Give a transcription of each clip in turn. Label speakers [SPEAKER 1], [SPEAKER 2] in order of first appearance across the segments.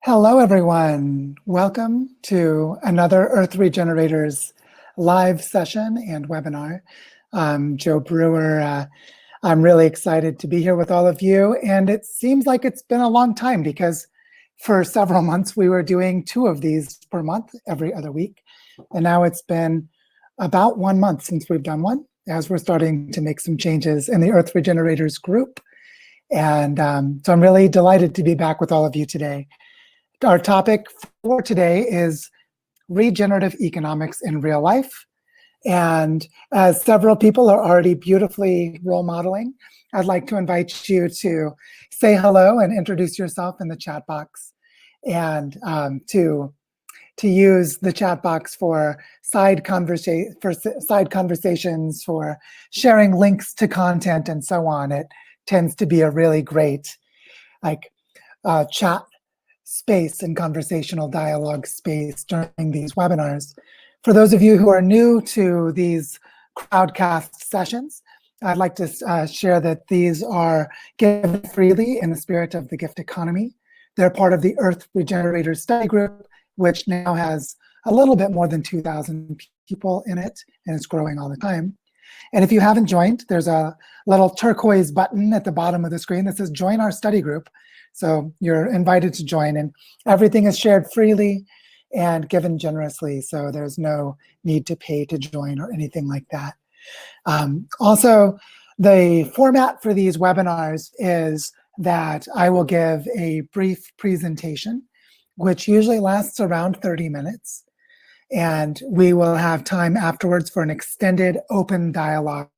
[SPEAKER 1] Hello, everyone. Welcome to another Earth Regenerators live session and webinar. I'm Joe Brewer. I'm really excited to be here with all of you. And it seems like it's been a long time because for several months we were doing 2 of these per month, every other week. And now it's been about 1 month since we've done one, as we're starting to make some changes in the Earth Regenerators group. And so I'm really delighted to be back with all of you today. Our topic for today is regenerative economics in real life. And as several people are already beautifully role modeling, I'd like to invite you to say hello and introduce yourself in the chat box, and to use the chat box for side conversations, for sharing links to content, and so on. It tends to be a really great chat space and conversational dialogue space during these webinars. For those of you who are new to these crowdcast sessions, I'd like to share that these are given freely in the spirit of the gift economy. They're part of the Earth Regenerators study group, which now has a little bit more than 2,000 people in it, and it's growing all the time. And if you haven't joined, there's a little turquoise button at the bottom of the screen that says join our study group. So you're invited to join, and everything is shared freely and given generously. So there's no need to pay to join or anything like that. Also, the format for these webinars is that I will give a brief presentation, which usually lasts around 30 minutes. And we will have time afterwards for an extended open dialogue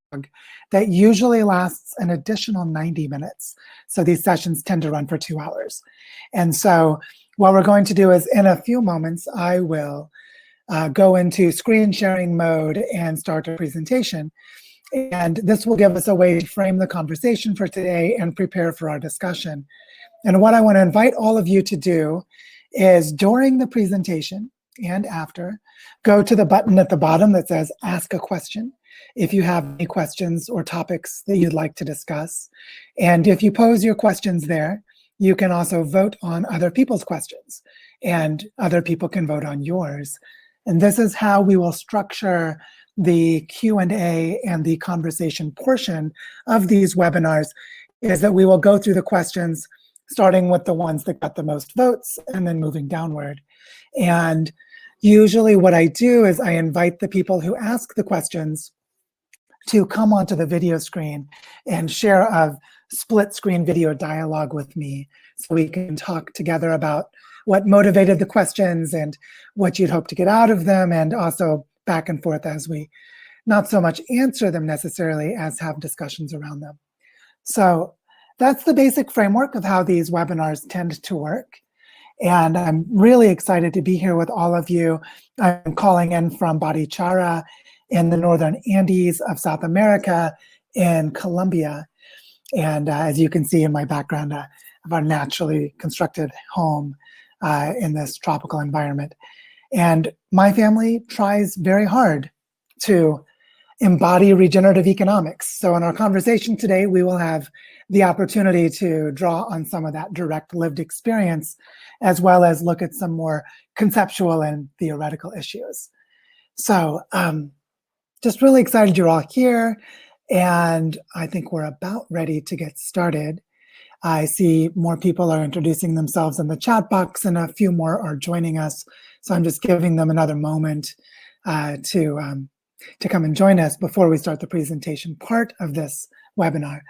[SPEAKER 1] that usually lasts an additional 90 minutes. So these sessions tend to run for 2 hours. And so what we're going to do is in a few moments, I will go into screen sharing mode and start a presentation. And this will give us a way to frame the conversation for today and prepare for our discussion. And what I want to invite all of you to do is during the presentation and after, go to the button at the bottom that says ask a question if you have any questions or topics that you'd like to discuss. And if you pose your questions there, you can also vote on other people's questions, and other people can vote on yours. And this is how we will structure the Q&A and the conversation portion of these webinars, is that we will go through the questions, starting with the ones that got the most votes and then moving downward. And usually what I do is I invite the people who ask the questions to come onto the video screen and share a split screen video dialogue with me, so we can talk together about what motivated the questions and what you'd hope to get out of them, and also back and forth as we not so much answer them necessarily as have discussions around them. So that's the basic framework of how these webinars tend to work. And I'm really excited to be here with all of you. I'm calling in from Barichara in the northern Andes of South America in Colombia. And as you can see in my background, of our naturally constructed home in this tropical environment. And my family tries very hard to embody regenerative economics. So in our conversation today, we will have the opportunity to draw on some of that direct lived experience, as well as look at some more conceptual and theoretical issues. So just really excited you're all here. And I think we're about ready to get started. I see more people are introducing themselves in the chat box, and a few more are joining us. So I'm just giving them another moment to come and join us before we start the presentation part of this webinar.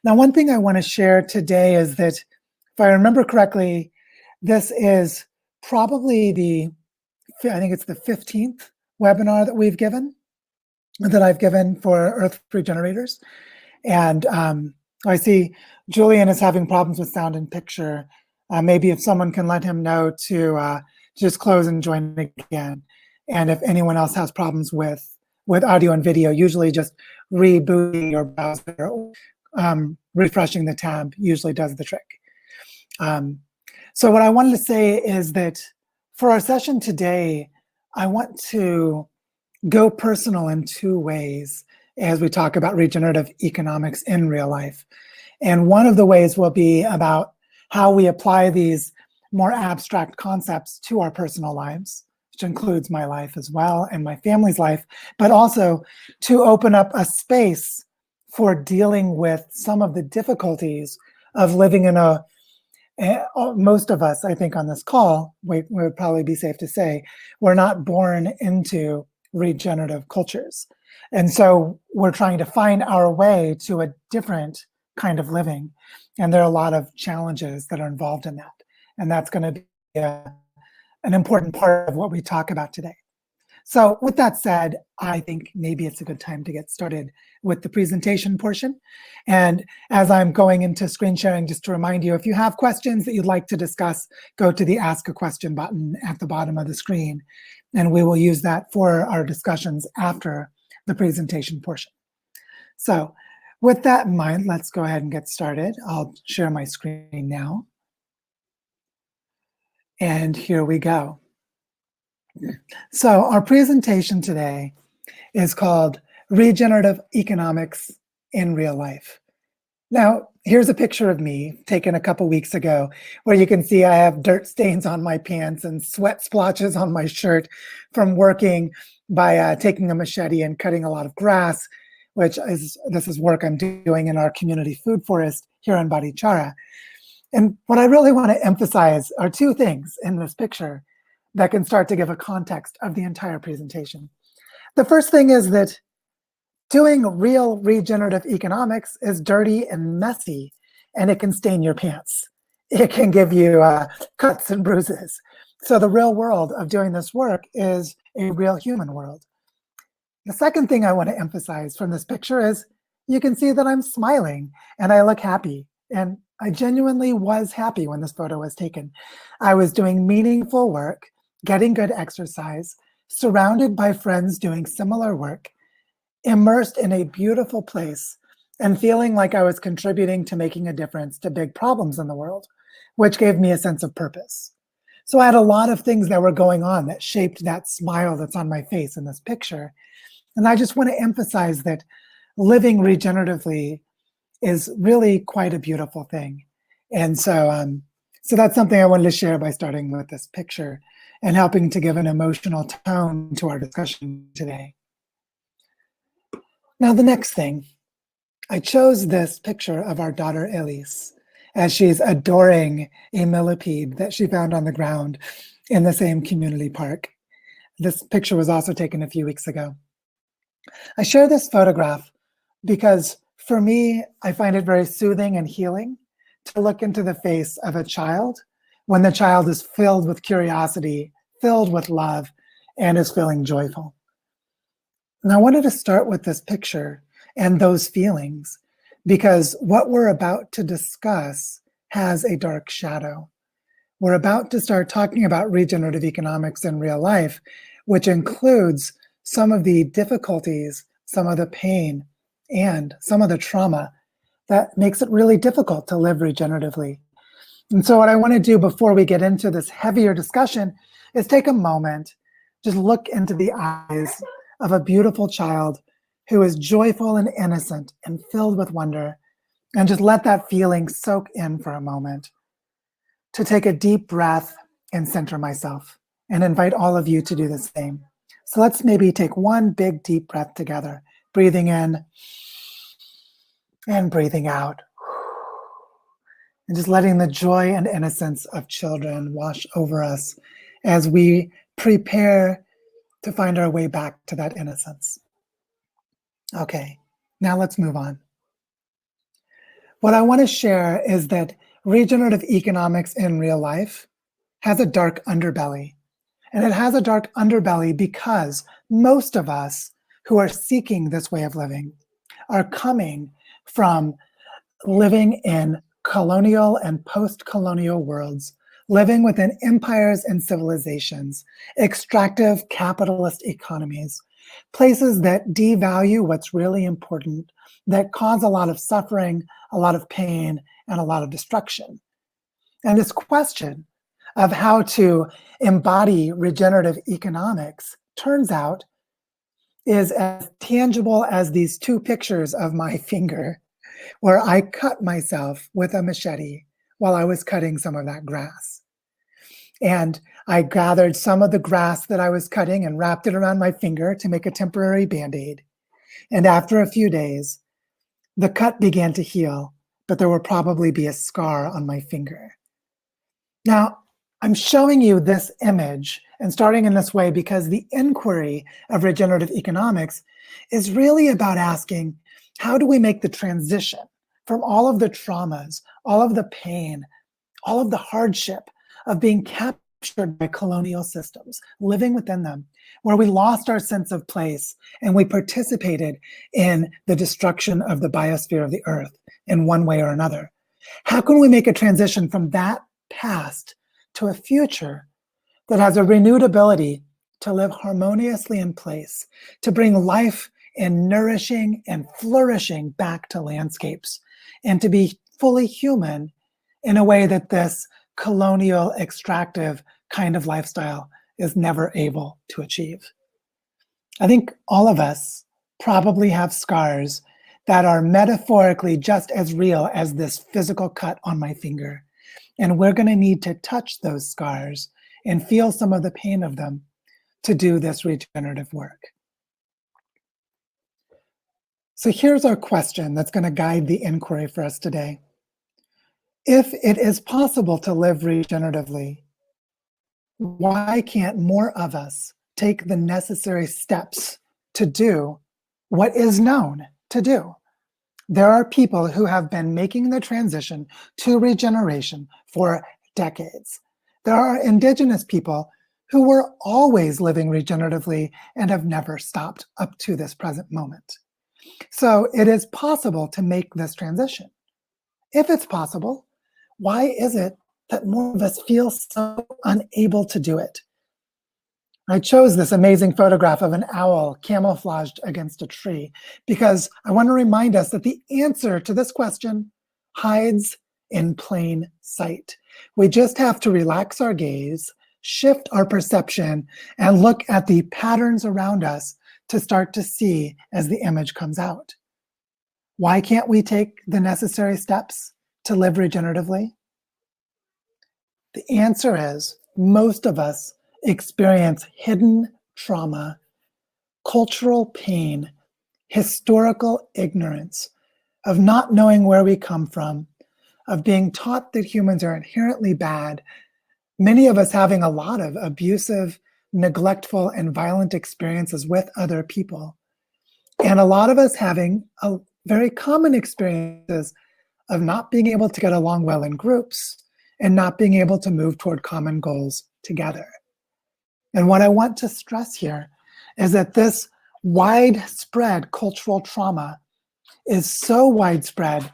[SPEAKER 1] Now, one thing I want to share today is that, if I remember correctly, this is probably I think it's the 15th webinar that I've given for Earth Regenerators. And I see Julian is having problems with sound and picture. Maybe if someone can let him know to just close and join again. And if anyone else has problems with audio and video, usually just rebooting your browser, refreshing the tab usually does the trick. So what I wanted to say is that for our session today, I want to go personal in 2 ways as we talk about regenerative economics in real life. And one of the ways will be about how we apply these more abstract concepts to our personal lives, which includes my life as well and my family's life, but also to open up a space for dealing with some of the difficulties of living in most of us, I think, on this call, would probably be safe to say, we're not born into regenerative cultures. And so we're trying to find our way to a different kind of living. And there are a lot of challenges that are involved in that. And that's going to be an important part of what we talk about today. So with that said, I think maybe it's a good time to get started with the presentation portion. And as I'm going into screen sharing, just to remind you, if you have questions that you'd like to discuss, go to the Ask a Question button at the bottom of the screen, and we will use that for our discussions after the presentation portion. So with that in mind, let's go ahead and get started. I'll share my screen now. And here we go. So our presentation today is called Regenerative Economics in Real Life. Now, here's a picture of me taken a couple weeks ago where you can see I have dirt stains on my pants and sweat splotches on my shirt from working by taking a machete and cutting a lot of grass, this is work I'm doing in our community food forest here in Barichara. And what I really want to emphasize are two things in this picture that can start to give a context of the entire presentation. The first thing is that doing real regenerative economics is dirty and messy, and it can stain your pants. It can give you cuts and bruises. So the real world of doing this work is a real human world. The second thing I want to emphasize from this picture is you can see that I'm smiling and I look happy. And I genuinely was happy when this photo was taken. I was doing meaningful work, getting good exercise, surrounded by friends doing similar work, immersed in a beautiful place, and feeling like I was contributing to making a difference to big problems in the world, which gave me a sense of purpose. So I had a lot of things that were going on that shaped that smile that's on my face in this picture. And I just want to emphasize that living regeneratively is really quite a beautiful thing. And so that's something I wanted to share by starting with this picture and helping to give an emotional tone to our discussion today. Now, the next thing, I chose this picture of our daughter Elise as she's adoring a millipede that she found on the ground in the same community park. This picture was also taken a few weeks ago. I share this photograph because for me, I find it very soothing and healing to look into the face of a child when the child is filled with curiosity, filled with love, and is feeling joyful. And I wanted to start with this picture and those feelings because what we're about to discuss has a dark shadow. We're about to start talking about regenerative economics in real life, which includes some of the difficulties, some of the pain, and some of the trauma that makes it really difficult to live regeneratively. And so what I want to do before we get into this heavier discussion is take a moment, just look into the eyes of a beautiful child who is joyful and innocent and filled with wonder, and just let that feeling soak in for a moment. To take a deep breath and center myself, and invite all of you to do the same. So let's maybe take one big deep breath together, breathing in and breathing out. And just letting the joy and innocence of children wash over us as we prepare to find our way back to that innocence. Okay, now let's move on. What I want to share is that regenerative economics in real life has a dark underbelly. And it has a dark underbelly because most of us who are seeking this way of living are coming from living in colonial and post-colonial worlds, living within empires and civilizations, extractive capitalist economies, places that devalue what's really important, that cause a lot of suffering, a lot of pain, and a lot of destruction. And this question of how to embody regenerative economics turns out is as tangible as these two pictures of my finger where I cut myself with a machete while I was cutting some of that grass. And I gathered some of the grass that I was cutting and wrapped it around my finger to make a temporary Band-Aid. And after a few days, the cut began to heal, but there will probably be a scar on my finger. Now, I'm showing you this image and starting in this way because the inquiry of regenerative economics is really about asking, how do we make the transition from all of the traumas, all of the pain, all of the hardship of being captured by colonial systems, living within them, where we lost our sense of place and we participated in the destruction of the biosphere of the Earth in one way or another? How can we make a transition from that past to a future that has a renewed ability to live harmoniously in place, to bring life and nourishing and flourishing back to landscapes, and to be fully human in a way that this colonial, extractive kind of lifestyle is never able to achieve? I think all of us probably have scars that are metaphorically just as real as this physical cut on my finger. And we're going to need to touch those scars and feel some of the pain of them to do this regenerative work. So here's our question that's going to guide the inquiry for us today. If it is possible to live regeneratively, why can't more of us take the necessary steps to do what is known to do? There are people who have been making the transition to regeneration for decades. There are indigenous people who were always living regeneratively and have never stopped up to this present moment. So it is possible to make this transition. If it's possible, why is it that more of us feel so unable to do it? I chose this amazing photograph of an owl camouflaged against a tree because I want to remind us that the answer to this question hides in plain sight. We just have to relax our gaze, shift our perception, and look at the patterns around us to start to see as the image comes out. Why can't we take the necessary steps to live regeneratively? The answer is most of us experience hidden trauma, cultural pain, historical ignorance, of not knowing where we come from, of being taught that humans are inherently bad, many of us having a lot of abusive, neglectful, and violent experiences with other people, and a lot of us having a very common experiences of not being able to get along well in groups and not being able to move toward common goals together. And what I want to stress here is that this widespread cultural trauma is so widespread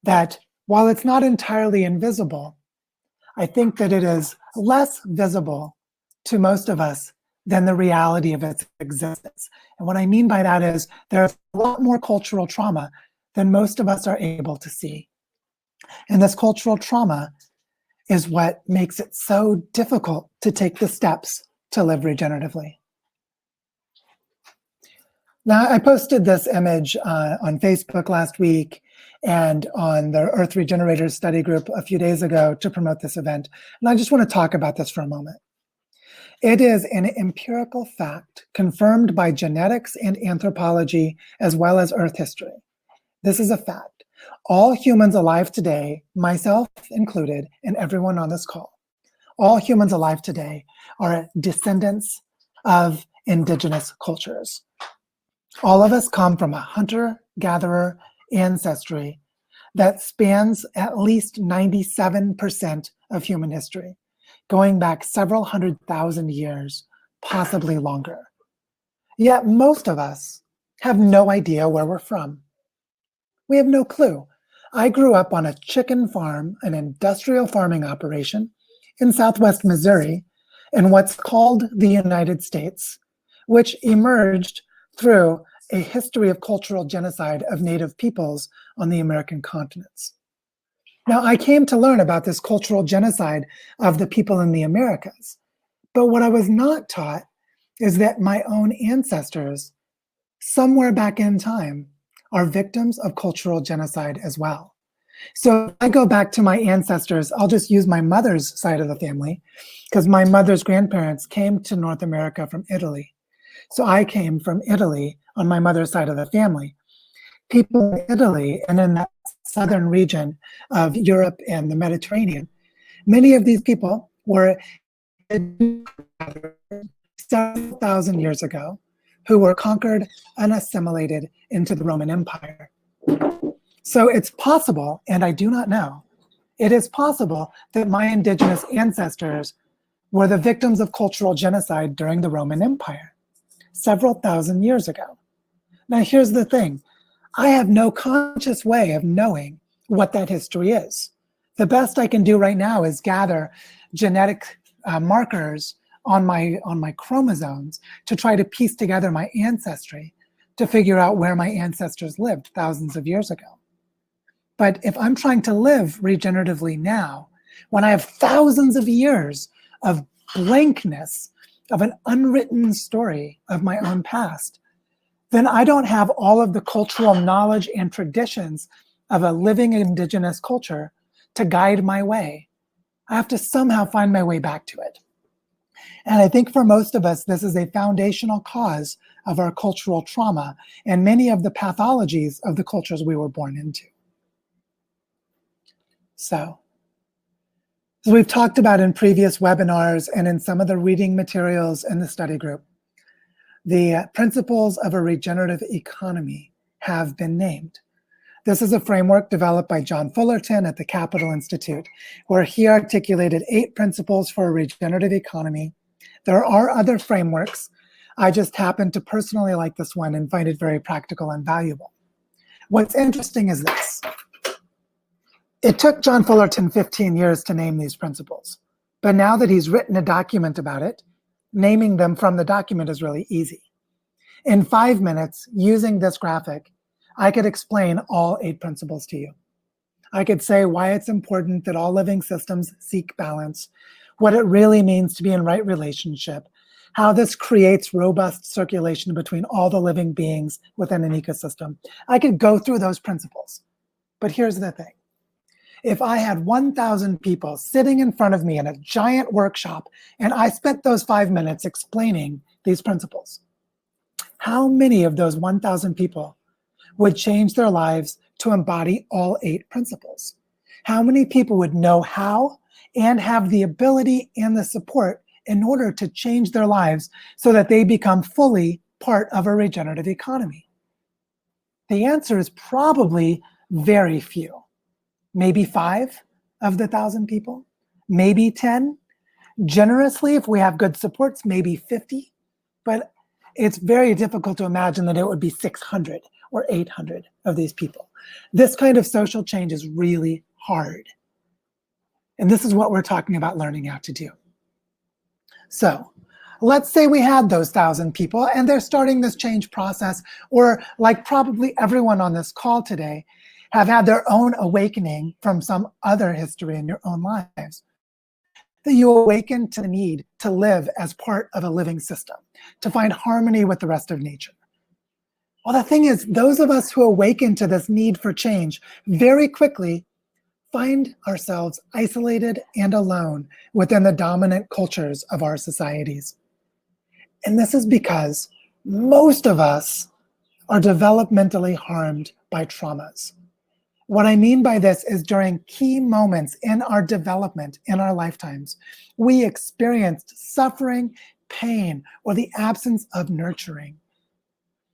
[SPEAKER 1] that while it's not entirely invisible, I think that it is less visible to most of us than the reality of its existence. And what I mean by that is there's a lot more cultural trauma than most of us are able to see. And this cultural trauma is what makes it so difficult to take the steps to live regeneratively. Now, I posted this image on Facebook last week and on the Earth Regenerators study group a few days ago to promote this event. And I just want to talk about this for a moment. It is an empirical fact confirmed by genetics and anthropology, as well as Earth history. This is a fact. All humans alive today, myself included, and everyone on this call, all humans alive today are descendants of indigenous cultures. All of us come from a hunter-gatherer ancestry that spans at least 97% of human history, going back several 100,000 years, possibly longer. Yet most of us have no idea where we're from. We have no clue. I grew up on a chicken farm, an industrial farming operation in Southwest Missouri, in what's called the United States, which emerged through a history of cultural genocide of Native peoples on the American continents. Now, I came to learn about this cultural genocide of the people in the Americas, but what I was not taught is that my own ancestors, somewhere back in time, are victims of cultural genocide as well. So if I go back to my ancestors, I'll just use my mother's side of the family, because my mother's grandparents came to North America from Italy. So I came from Italy on my mother's side of the family. People in Italy and in that southern region of Europe and the Mediterranean, many of these people were several thousand years ago who were conquered and assimilated into the Roman Empire. So it's possible, and I do not know, it is possible that my indigenous ancestors were the victims of cultural genocide during the Roman Empire, several thousand years ago. Now, here's the thing. I have no conscious way of knowing what that history is. The best I can do right now is gather genetic markers on my chromosomes to try to piece together my ancestry to figure out where my ancestors lived thousands of years ago. But if I'm trying to live regeneratively now, when I have thousands of years of blankness, of an unwritten story of my own past, then I don't have all of the cultural knowledge and traditions of a living indigenous culture to guide my way. I have to somehow find my way back to it. And I think for most of us, this is a foundational cause of our cultural trauma and many of the pathologies of the cultures we were born into. So, as we've talked about in previous webinars and in some of the reading materials in the study group, the principles of a regenerative economy have been named. This is a framework developed by John Fullerton at the Capital Institute, where he articulated 8 principles for a regenerative economy. There are other frameworks. I just happen to personally like this one and find it very practical and valuable. What's interesting is this. It took John Fullerton 15 years to name these principles, but now that he's written a document about it, naming them from the document is really easy. In 5 minutes, using this graphic, I could explain all 8 principles to you. I could say why it's important that all living systems seek balance, what it really means to be in right relationship, how this creates robust circulation between all the living beings within an ecosystem. I could go through those principles, but here's the thing. If I had 1,000 people sitting in front of me in a giant workshop and I spent those 5 minutes explaining these principles, how many of those 1,000 people would change their lives to embody all 8 principles? How many people would know how and have the ability and the support in order to change their lives so that they become fully part of a regenerative economy? The answer is probably very few. Maybe 5 of the 1,000 people, maybe 10. Generously, if we have good supports, maybe 50. But it's very difficult to imagine that it would be 600 or 800 of these people. This kind of social change is really hard. And this is what we're talking about learning how to do. So let's say we had those 1,000 people and they're starting this change process, or like probably everyone on this call today, have had their own awakening from some other history in your own lives. That you awaken to the need to live as part of a living system, to find harmony with the rest of nature. Well, the thing is, those of us who awaken to this need for change very quickly find ourselves isolated and alone within the dominant cultures of our societies. And this is because most of us are developmentally harmed by traumas. What I mean by this is during key moments in our development, in our lifetimes, we experienced suffering, pain, or the absence of nurturing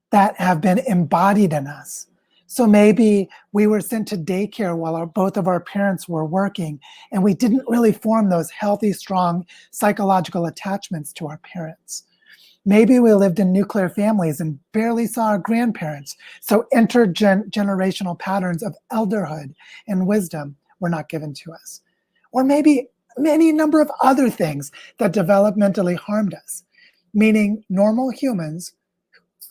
[SPEAKER 1] that have been embodied in us. So maybe we were sent to daycare while both of our parents were working, and we didn't really form those healthy, strong psychological attachments to our parents. Maybe we lived in nuclear families and barely saw our grandparents, so intergenerational patterns of elderhood and wisdom were not given to us. Or maybe any number of other things that developmentally harmed us, meaning normal humans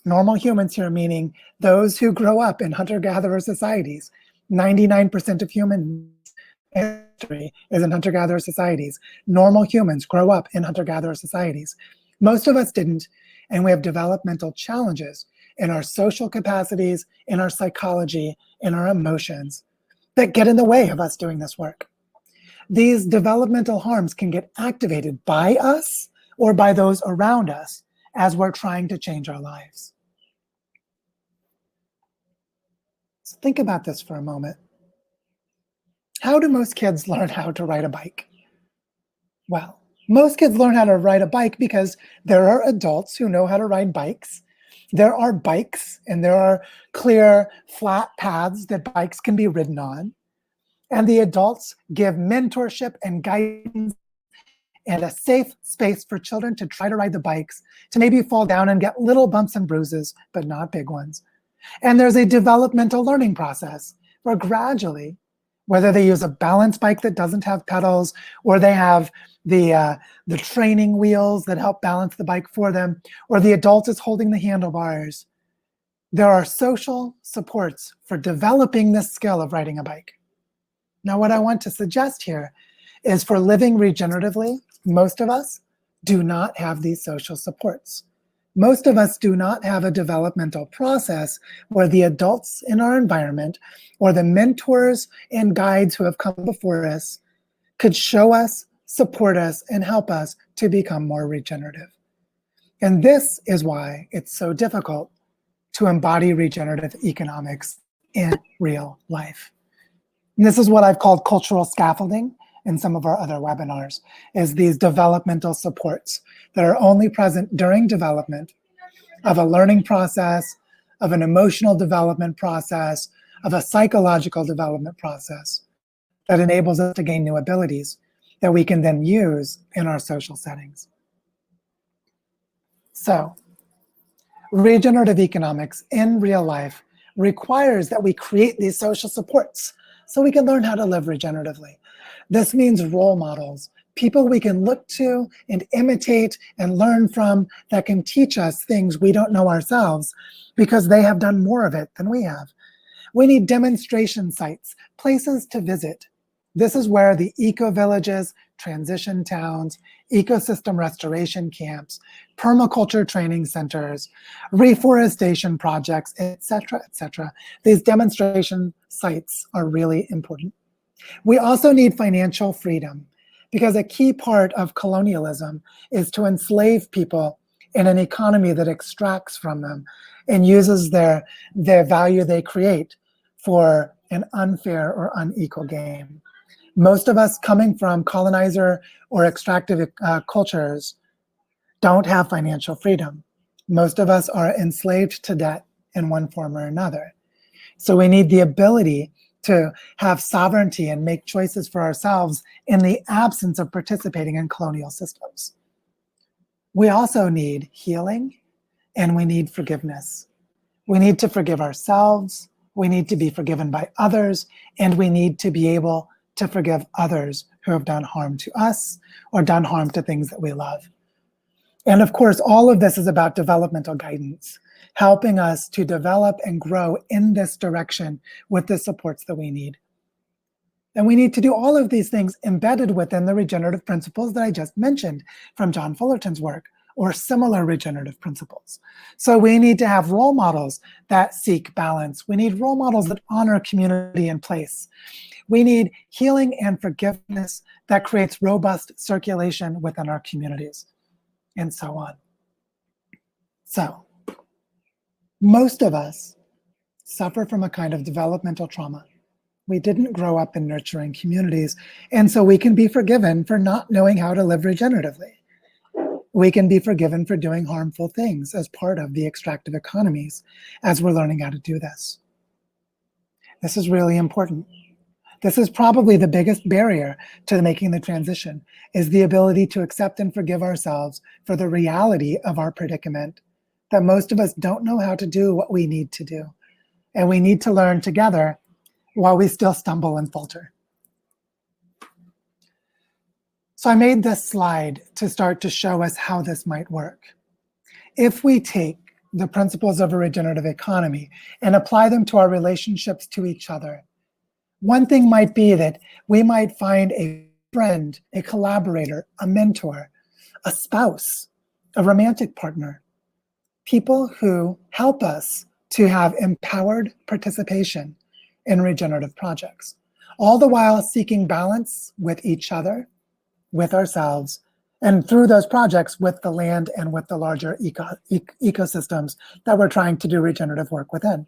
[SPEAKER 1] here meaning those who grow up in hunter-gatherer societies. 99% of human history is in hunter-gatherer societies. Normal humans grow up in hunter-gatherer societies. Most of us didn't, and we have developmental challenges in our social capacities, in our psychology, in our emotions. that get in the way of us doing this work. These developmental harms can get activated by us or by those around us as we're trying to change our lives. So think about this for a moment. How do most kids learn how to ride a bike? Well, most kids learn how to ride a bike because there are adults who know how to ride bikes. There are bikes and there are clear, flat paths that bikes can be ridden on. And the adults give mentorship and guidance and a safe space for children to try to ride the bikes, to maybe fall down and get little bumps and bruises, but not big ones. And there's a developmental learning process where gradually, whether they use a balance bike that doesn't have pedals, or they have the training wheels that help balance the bike for them, or the adult is holding the handlebars, there are social supports for developing this skill of riding a bike. Now, what I want to suggest here is for living regeneratively, most of us do not have these social supports. Most of us do not have a developmental process where the adults in our environment or the mentors and guides who have come before us could show us, support us, and help us to become more regenerative. And this is why it's so difficult to embody regenerative economics in real life. And this is what I've called cultural scaffolding in some of our other webinars, is these developmental supports that are only present during development of a learning process, of an emotional development process, of a psychological development process that enables us to gain new abilities that we can then use in our social settings. So, regenerative economics in real life requires that we create these social supports so we can learn how to live regeneratively. This means role models, people we can look to and imitate and learn from that can teach us things we don't know ourselves because they have done more of it than we have. We need demonstration sites, places to visit. This is where the eco-villages, transition towns, ecosystem restoration camps, permaculture training centers, reforestation projects, etc., these demonstration sites are really important. We also need financial freedom because a key part of colonialism is to enslave people in an economy that extracts from them and uses their value they create for an unfair or unequal game. Most of us coming from colonizer or extractive cultures don't have financial freedom. Most of us are enslaved to debt in one form or another. So we need the ability to have sovereignty and make choices for ourselves in the absence of participating in colonial systems. We also need healing and we need forgiveness. We need to forgive ourselves, we need to be forgiven by others, and we need to be able to forgive others who have done harm to us or done harm to things that we love. And of course, all of this is about developmental guidance, helping us to develop and grow in this direction with the supports that we need. And we need to do all of these things embedded within the regenerative principles that I just mentioned from John Fullerton's work, or similar regenerative principles. So we need to have role models that seek balance. We need role models that honor community and place. We need healing and forgiveness that creates robust circulation within our communities, and so on. So, most of us suffer from a kind of developmental trauma. We didn't grow up in nurturing communities, and so we can be forgiven for not knowing how to live regeneratively. We can be forgiven for doing harmful things as part of the extractive economies as we're learning how to do this. This is really important. This is probably the biggest barrier to making the transition, is the ability to accept and forgive ourselves for the reality of our predicament, that most of us don't know how to do what we need to do. And we need to learn together while we still stumble and falter. So I made this slide to start to show us how this might work. If we take the principles of a regenerative economy and apply them to our relationships to each other, one thing might be that we might find a friend, a collaborator, a mentor, a spouse, a romantic partner, people who help us to have empowered participation in regenerative projects. all the while seeking balance with each other, with ourselves, and through those projects with the land and with the larger ecosystems that we're trying to do regenerative work within.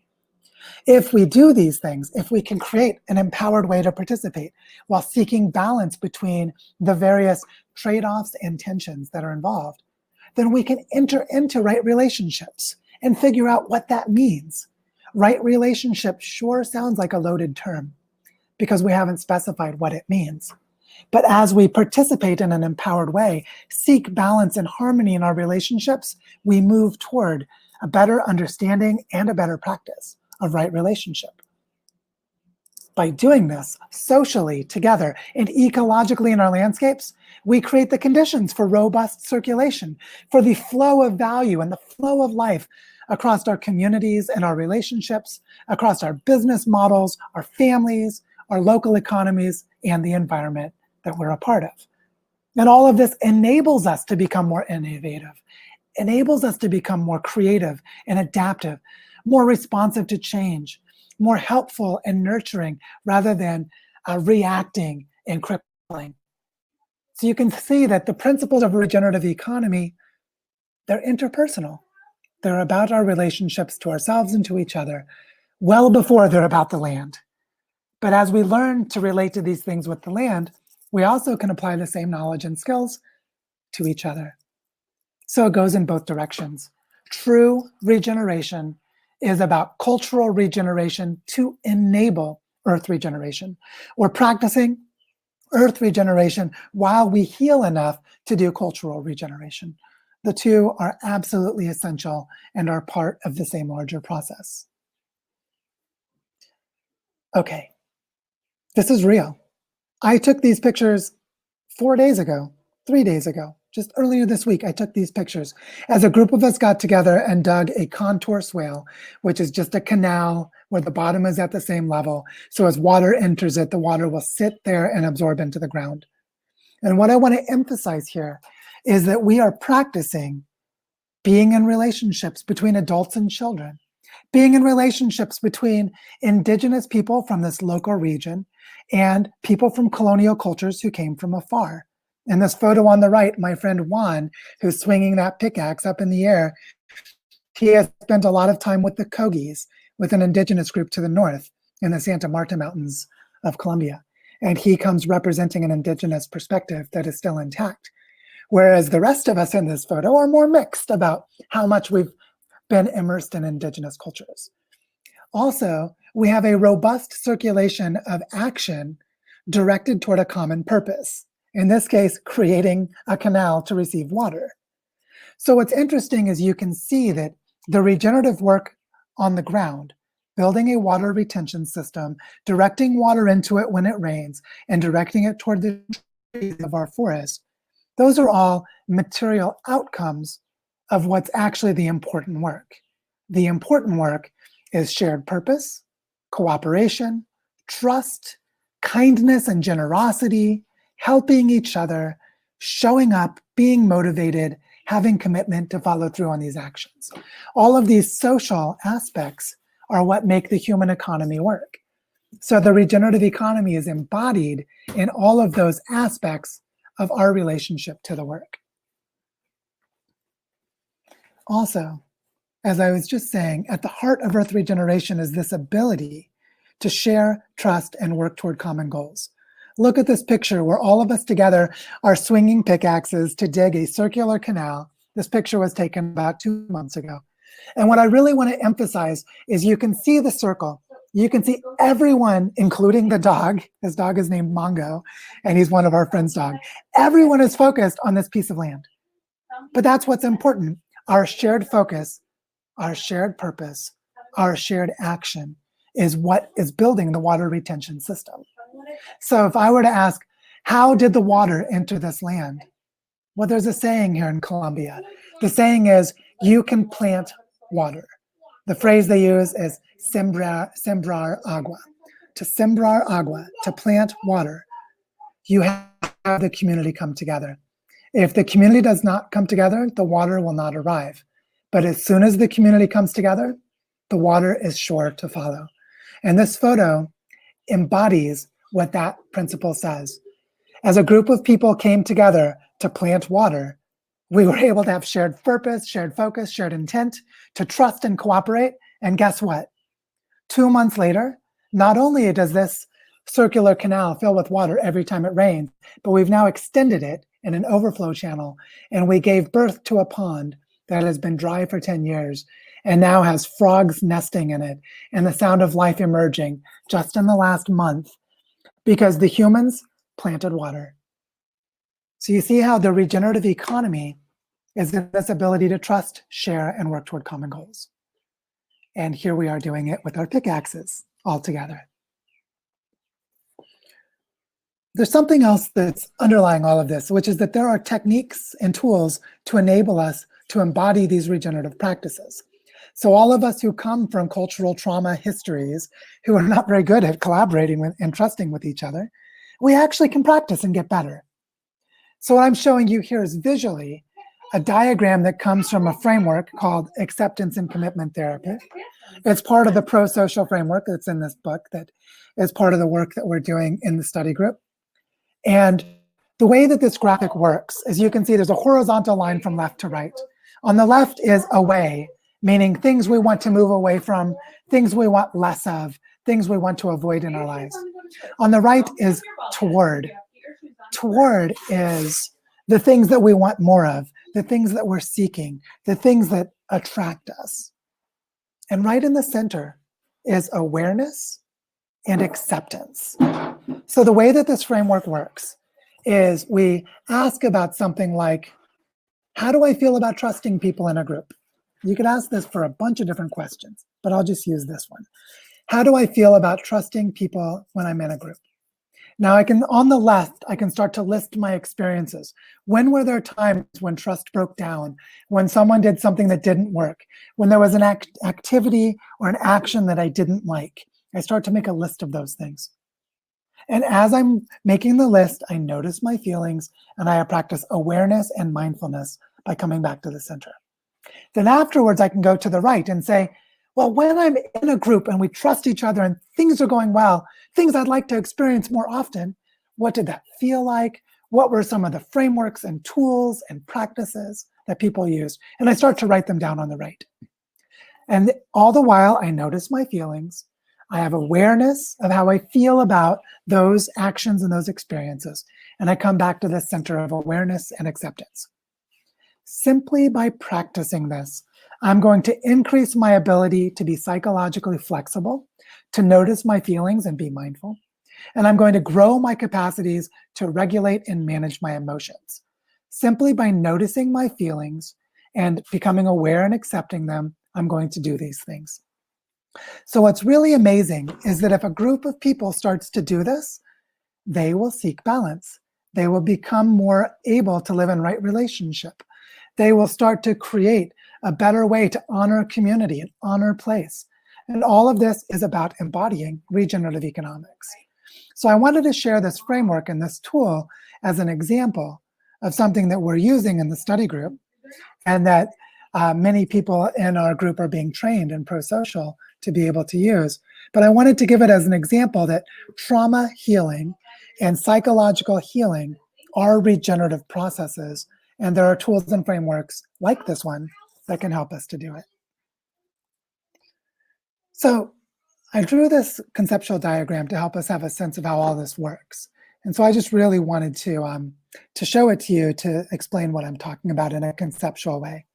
[SPEAKER 1] If we do these things, if we can create an empowered way to participate while seeking balance between the various trade-offs and tensions that are involved, then we can enter into right relationships and figure out what that means. Right relationship sure sounds like a loaded term because we haven't specified what it means. But as we participate in an empowered way, seek balance and harmony in our relationships, we move toward a better understanding and a better practice of right relationship. By doing this socially together and ecologically in our landscapes, we create the conditions for robust circulation, for the flow of value and the flow of life across our communities and our relationships, across our business models, our families, our local economies, and the environment that we're a part of. And all of this enables us to become more innovative, enables us to become more creative and adaptive, more responsive to change, more helpful and nurturing rather than reacting and crippling. So you can see that the principles of regenerative economy, they're interpersonal. They're about our relationships to ourselves and to each other, well before they're about the land. But as we learn to relate to these things with the land, we also can apply the same knowledge and skills to each other. So it goes in both directions. True regeneration is about cultural regeneration to enable Earth regeneration. We're practicing Earth regeneration while we heal enough to do cultural regeneration. The two are absolutely essential and are part of the same larger process. Okay, this is real. I took these pictures 4 days ago, 3 days ago. Just earlier this week, I took these pictures as a group of us got together and dug a contour swale, which is just a canal where the bottom is at the same level. So as water enters it, the water will sit there and absorb into the ground. And what I want to emphasize here is that we are practicing being in relationships between adults and children, being in relationships between indigenous people from this local region and people from colonial cultures who came from afar. In this photo on the right, my friend Juan, who's swinging that pickaxe up in the air, he has spent a lot of time with the Kogis, with an indigenous group to the north in the Santa Marta Mountains of Colombia. And he comes representing an indigenous perspective that is still intact. Whereas the rest of us in this photo are more mixed about how much we've been immersed in indigenous cultures. Also, we have a robust circulation of action directed toward a common purpose. In this case, creating a canal to receive water. So what's interesting is you can see that the regenerative work on the ground, building a water retention system, directing water into it when it rains, and directing it toward the trees of our forest, those are all material outcomes of what's actually the important work. The important work is shared purpose, cooperation, trust, kindness and generosity, helping each other, showing up, being motivated, having commitment to follow through on these actions. All of these social aspects are what make the human economy work. So the regenerative economy is embodied in all of those aspects of our relationship to the work. Also, as I was just saying, at the heart of Earth regeneration is this ability to share, trust, and work toward common goals. Look at this picture where all of us together are swinging pickaxes to dig a circular canal. This picture was taken about 2 months ago. And what I really want to emphasize is you can see the circle. You can see everyone, including the dog. His dog is named Mongo, and he's one of our friend's dog. Everyone is focused on this piece of land. But that's what's important. Our shared focus, our shared purpose, our shared action is what is building the water retention system. So if I were to ask, how did the water enter this land? Well, there's a saying here in Colombia. The saying is, you can plant water. The phrase they use is sembrar agua. To sembrar agua, to plant water, you have the community come together. If the community does not come together, the water will not arrive. But as soon as the community comes together, the water is sure to follow. And this photo embodies what that principle says. As a group of people came together to plant water, we were able to have shared purpose, shared focus, shared intent, to trust and cooperate. And guess what? 2 months later, not only does this circular canal fill with water every time it rains, but we've now extended it in an overflow channel, and we gave birth to a pond that has been dry for 10 years and now has frogs nesting in it and the sound of life emerging just in the last month because the humans planted water. So you see how the regenerative economy is this ability to trust, share, and work toward common goals. And here we are doing it with our pickaxes all together. There's something else that's underlying all of this, which is that there are techniques and tools to enable us to embody these regenerative practices. So all of us who come from cultural trauma histories, who are not very good at collaborating with and trusting with each other, we actually can practice and get better. So what I'm showing you here is visually a diagram that comes from a framework called acceptance and commitment therapy. It's part of the pro-social framework that's in this book that is part of the work that we're doing in the study group. And the way that this graphic works, as you can see, there's a horizontal line from left to right. On the left is away, meaning things we want to move away from, things we want less of, things we want to avoid in our lives. On the right is toward. Toward is the things that we want more of, the things that we're seeking, the things that attract us. And right in the center is awareness and acceptance. So the way that this framework works is we ask about something like, how do I feel about trusting people in a group? You could ask this for a bunch of different questions, but I'll just use this one. How do I feel about trusting people when I'm in a group? Now on the left, I can start to list my experiences. When were there times when trust broke down, when someone did something that didn't work, when there was an activity or an action that I didn't like? I start to make a list of those things. And as I'm making the list, I notice my feelings and I practice awareness and mindfulness by coming back to the center. Then afterwards, I can go to the right and say, well, when I'm in a group and we trust each other and things are going well, things I'd like to experience more often, what did that feel like? What were some of the frameworks and tools and practices that people used? And I start to write them down on the right. And all the while, I notice my feelings. I have awareness of how I feel about those actions and those experiences. And I come back to the center of awareness and acceptance. Simply by practicing this, I'm going to increase my ability to be psychologically flexible, to notice my feelings and be mindful. And I'm going to grow my capacities to regulate and manage my emotions. Simply by noticing my feelings and becoming aware and accepting them, I'm going to do these things. So what's really amazing is that if a group of people starts to do this, they will seek balance. They will become more able to live in right relationship. They will start to create a better way to honor community and honor place. And all of this is about embodying regenerative economics. So I wanted to share this framework and this tool as an example of something that we're using in the study group and that many people in our group are being trained in pro-social to be able to use. But I wanted to give it as an example that trauma healing and psychological healing are regenerative processes. And there are tools and frameworks like this one that can help us to do it. So I drew this conceptual diagram to help us have a sense of how all this works. And so I just really wanted to show it to you to explain what I'm talking about in a conceptual way.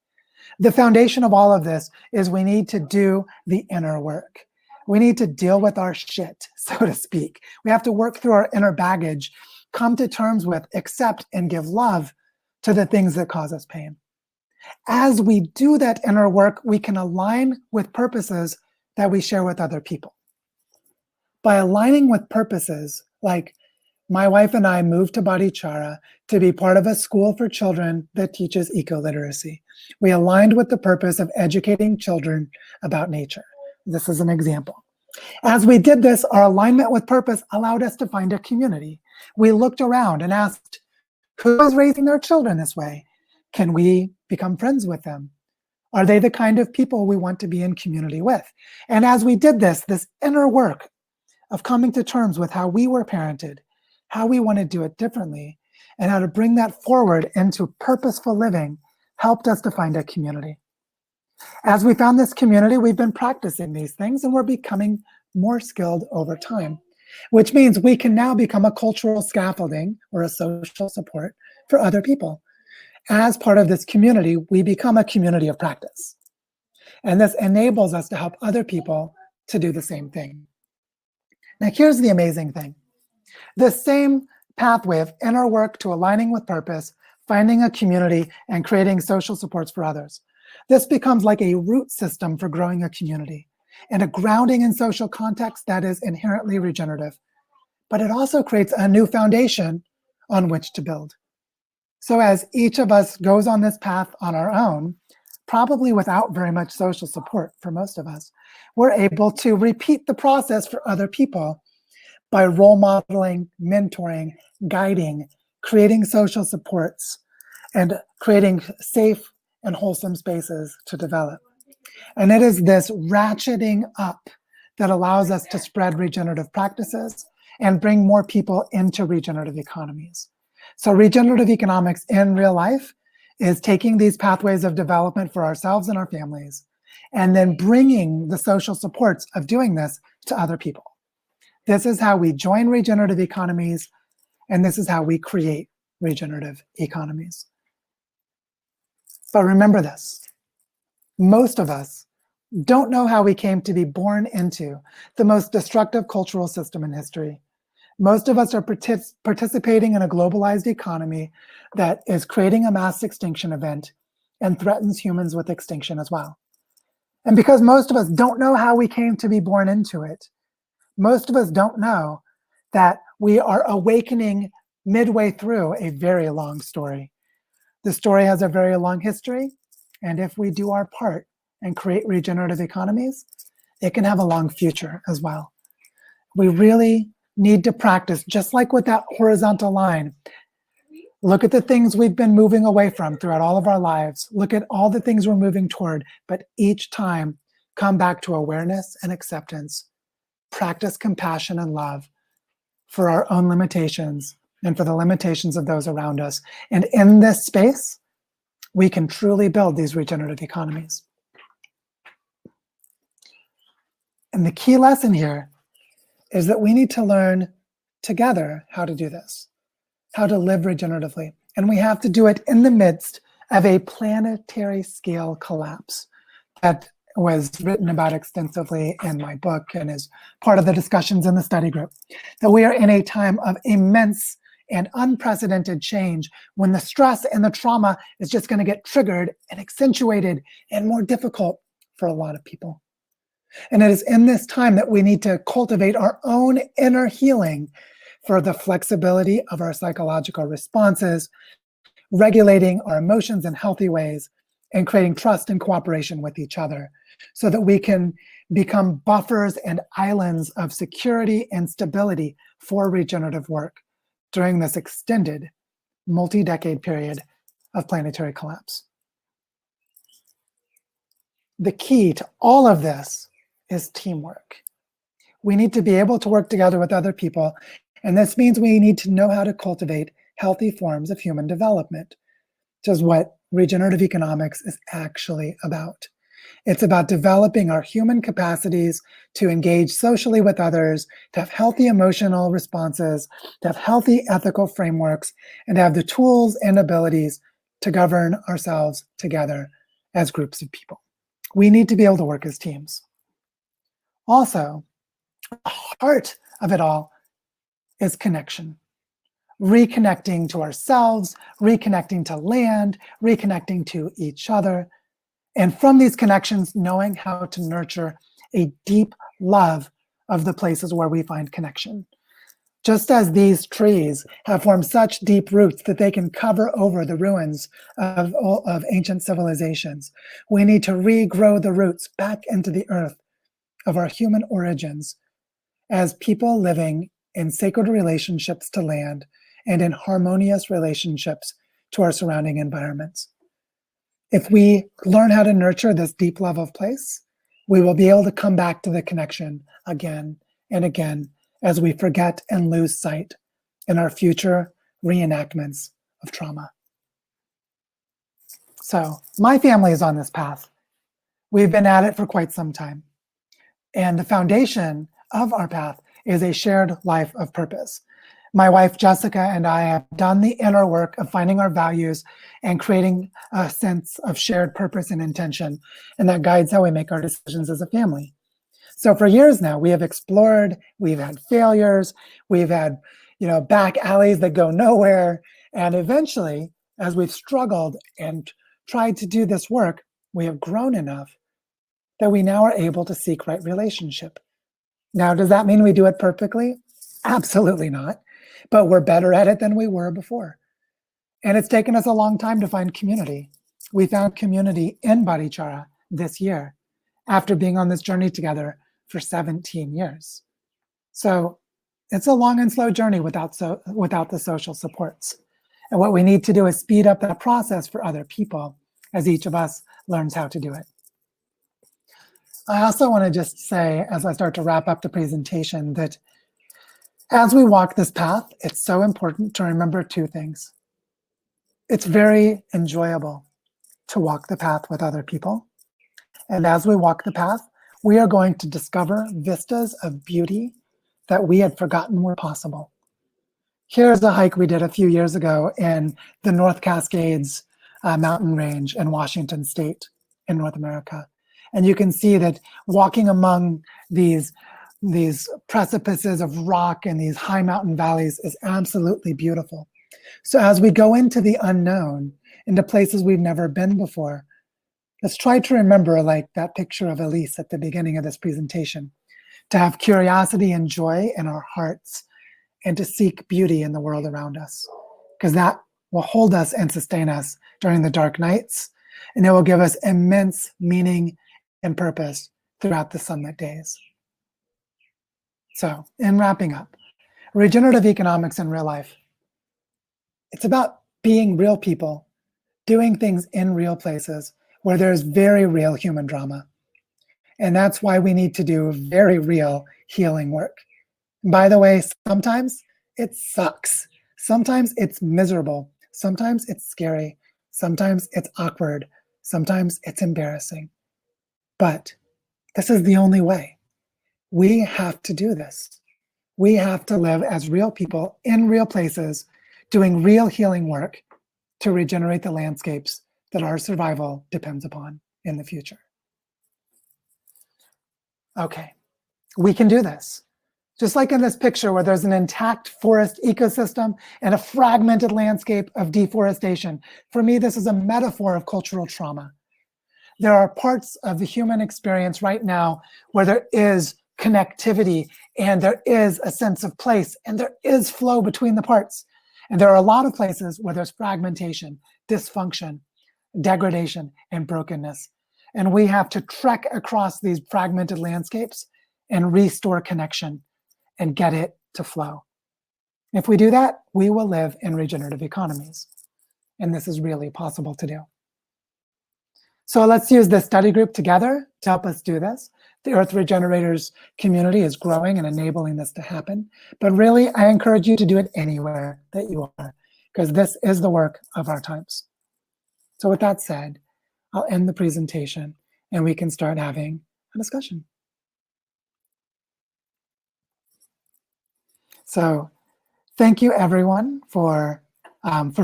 [SPEAKER 1] The foundation of all of this is we need to do the inner work. We need to deal with our shit, so to speak. We have to work through our inner baggage, come to terms with, accept, and give love to the things that cause us pain. As we do that inner work, we can align with purposes that we share with other people. By aligning with purposes, like my wife and I moved to Barichara to be part of a school for children that teaches eco-literacy. We aligned with the purpose of educating children about nature. This is an example. As we did this, our alignment with purpose allowed us to find a community. We looked around and asked, who is raising their children this way? Can we become friends with them? Are they the kind of people we want to be in community with? And as we did this inner work of coming to terms with how we were parented, how we want to do it differently, and how to bring that forward into purposeful living helped us to find a community. As we found this community, we've been practicing these things and we're becoming more skilled over time, which means we can now become a cultural scaffolding or a social support for other people. As part of this community, we become a community of practice. And this enables us to help other people to do the same thing. Now, here's the amazing thing. The same pathway of inner work to aligning with purpose, finding a community, and creating social supports for others. This becomes like a root system for growing a community and a grounding in social context that is inherently regenerative. But it also creates a new foundation on which to build. So as each of us goes on this path on our own, probably without very much social support for most of us, we're able to repeat the process for other people by role modeling, mentoring, guiding, creating social supports, and creating safe and wholesome spaces to develop. And it is this ratcheting up that allows us to spread regenerative practices and bring more people into regenerative economies. So regenerative economics in real life is taking these pathways of development for ourselves and our families, and then bringing the social supports of doing this to other people. This is how we join regenerative economies, and this is how we create regenerative economies. But remember this, most of us don't know how we came to be born into the most destructive cultural system in history. Most of us are participating in a globalized economy that is creating a mass extinction event and threatens humans with extinction as well. And because most of us don't know how we came to be born into it, most of us don't know that we are awakening midway through a very long story. The story has a very long history, and if we do our part and create regenerative economies, it can have a long future as well. We really need to practice, just like with that horizontal line. Look at the things we've been moving away from throughout all of our lives. Look at all the things we're moving toward, but each time come back to awareness and acceptance. Practice compassion and love for our own limitations and for the limitations of those around us. And in this space, we can truly build these regenerative economies. And the key lesson here is that we need to learn together how to do this, how to live regeneratively. And we have to do it in the midst of a planetary scale collapse that was written about extensively in my book and is part of the discussions in the study group, that we are in a time of immense and unprecedented change when the stress and the trauma is just going to get triggered and accentuated and more difficult for a lot of people. And it is in this time that we need to cultivate our own inner healing for the flexibility of our psychological responses, regulating our emotions in healthy ways, and creating trust and cooperation with each other so that we can become buffers and islands of security and stability for regenerative work during this extended multi-decade period of planetary collapse. The key to all of this is teamwork. We need to be able to work together with other people, and this means we need to know how to cultivate healthy forms of human development, which is what regenerative economics is actually about. It's about developing our human capacities to engage socially with others, to have healthy emotional responses, to have healthy ethical frameworks, and to have the tools and abilities to govern ourselves together as groups of people. We need to be able to work as teams. Also, the heart of it all is connection. Reconnecting to ourselves, reconnecting to land, reconnecting to each other. And from these connections, knowing how to nurture a deep love of the places where we find connection. Just as these trees have formed such deep roots that they can cover over the ruins of ancient civilizations, we need to regrow the roots back into the earth of our human origins as people living in sacred relationships to land and in harmonious relationships to our surrounding environments. If we learn how to nurture this deep love of place, we will be able to come back to the connection again and again as we forget and lose sight in our future reenactments of trauma. So my family is on this path. We've been at it for quite some time. And the foundation of our path is a shared life of purpose. My wife, Jessica, and I have done the inner work of finding our values and creating a sense of shared purpose and intention. And that guides how we make our decisions as a family. So for years now, we have explored, we've had failures, we've had, back alleys that go nowhere. And eventually, as we've struggled and tried to do this work, we have grown enough that we now are able to seek right relationship. Now, does that mean we do it perfectly? Absolutely not. But we're better at it than we were before. And it's taken us a long time to find community. We found community in Barichara this year after being on this journey together for 17 years. So it's a long and slow journey without the social supports. And what we need to do is speed up that process for other people as each of us learns how to do it. I also want to just say, as I start to wrap up the presentation, that as we walk this path, it's so important to remember two things. It's very enjoyable to walk the path with other people. And as we walk the path, we are going to discover vistas of beauty that we had forgotten were possible. Here's a hike we did a few years ago in the North Cascades mountain range in Washington State in North America. And you can see that walking among these precipices of rock and these high mountain valleys is absolutely beautiful. So as we go into the unknown, into places we've never been before, let's try to remember, like that picture of Elise at the beginning of this presentation, to have curiosity and joy in our hearts and to seek beauty in the world around us, because that will hold us and sustain us during the dark nights, and it will give us immense meaning and purpose throughout the sunlit days. So, in wrapping up, regenerative economics in real life, it's about being real people, doing things in real places where there's very real human drama. And that's why we need to do very real healing work. By the way, sometimes it sucks. Sometimes it's miserable. Sometimes it's scary. Sometimes it's awkward. Sometimes it's embarrassing. But this is the only way. We have to do this. We have to live as real people in real places, doing real healing work to regenerate the landscapes that our survival depends upon in the future. Okay, we can do this. Just like in this picture where there's an intact forest ecosystem and a fragmented landscape of deforestation. For me, this is a metaphor of cultural trauma. There are parts of the human experience right now where there is connectivity and there is a sense of place and there is flow between the parts. And there are a lot of places where there's fragmentation, dysfunction, degradation, and brokenness. And we have to trek across these fragmented landscapes and restore connection and get it to flow. If we do that, we will live in regenerative economies. And this is really possible to do. So let's use this study group together to help us do this. The Earth Regenerators community is growing and enabling this to happen. But really, I encourage you to do it anywhere that you are, because this is the work of our times. So with that said, I'll end the presentation and we can start having a discussion. So thank you everyone for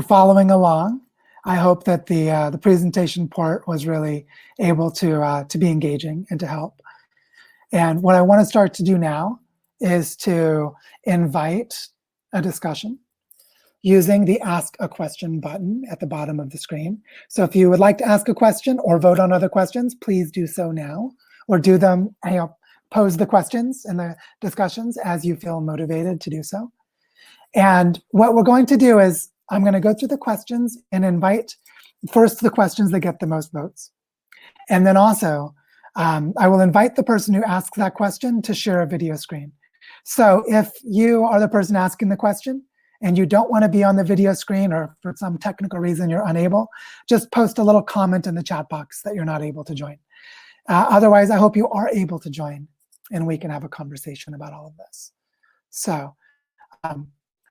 [SPEAKER 1] following along. I hope that the presentation part was really able to be engaging and to help. And what I want to start to do now is to invite a discussion using the Ask a Question button at the bottom of the screen. So if you would like to ask a question or vote on other questions, please do so now, or do them, pose the questions in the discussions as you feel motivated to do so. And what we're going to do is I'm going to go through the questions and invite first the questions that get the most votes. And then also, I will invite the person who asks that question to share a video screen. So if you are the person asking the question and you don't want to be on the video screen, or for some technical reason you're unable, just post a little comment in the chat box that you're not able to join. Otherwise, I hope you are able to join and we can have a conversation about all of this. So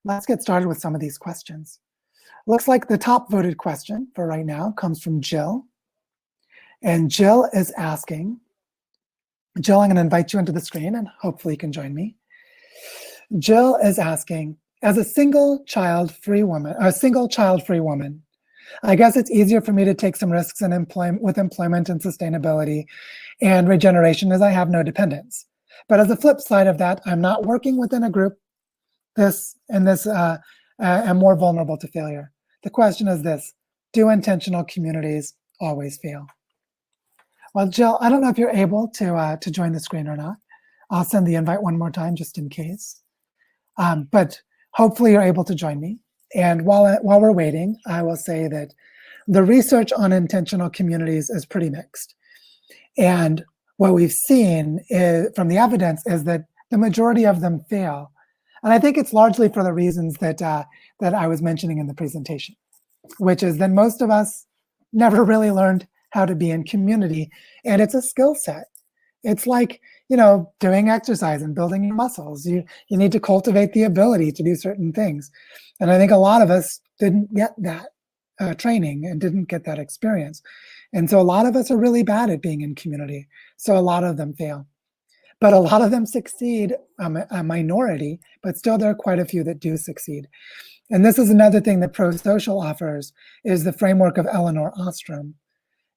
[SPEAKER 1] let's get started with some of these questions. Looks like the top voted question for right now comes from Jill. And Jill is asking, Jill, I'm going to invite you into the screen and hopefully you can join me. Jill is asking, as a single child-free woman, I guess it's easier for me to take some risks in with employment and sustainability and regeneration as I have no dependents. But as a flip side of that, I'm not working within a group am more vulnerable to failure. The question is this: do intentional communities always fail? Well, Jill, I don't know if you're able to join the screen or not. I'll send the invite one more time just in case. But hopefully you're able to join me. And while we're waiting, I will say that the research on intentional communities is pretty mixed. And what we've seen from the evidence is that the majority of them fail. And I think it's largely for the reasons that I was mentioning in the presentation, which is that most of us never really learned how to be in community, and it's a skill set. It's like, doing exercise and building your muscles. You need to cultivate the ability to do certain things. And I think a lot of us didn't get that training and didn't get that experience. And so a lot of us are really bad at being in community. So a lot of them fail. But a lot of them succeed, a minority, but still there are quite a few that do succeed. And this is another thing that Pro-Social offers, is the framework of Elinor Ostrom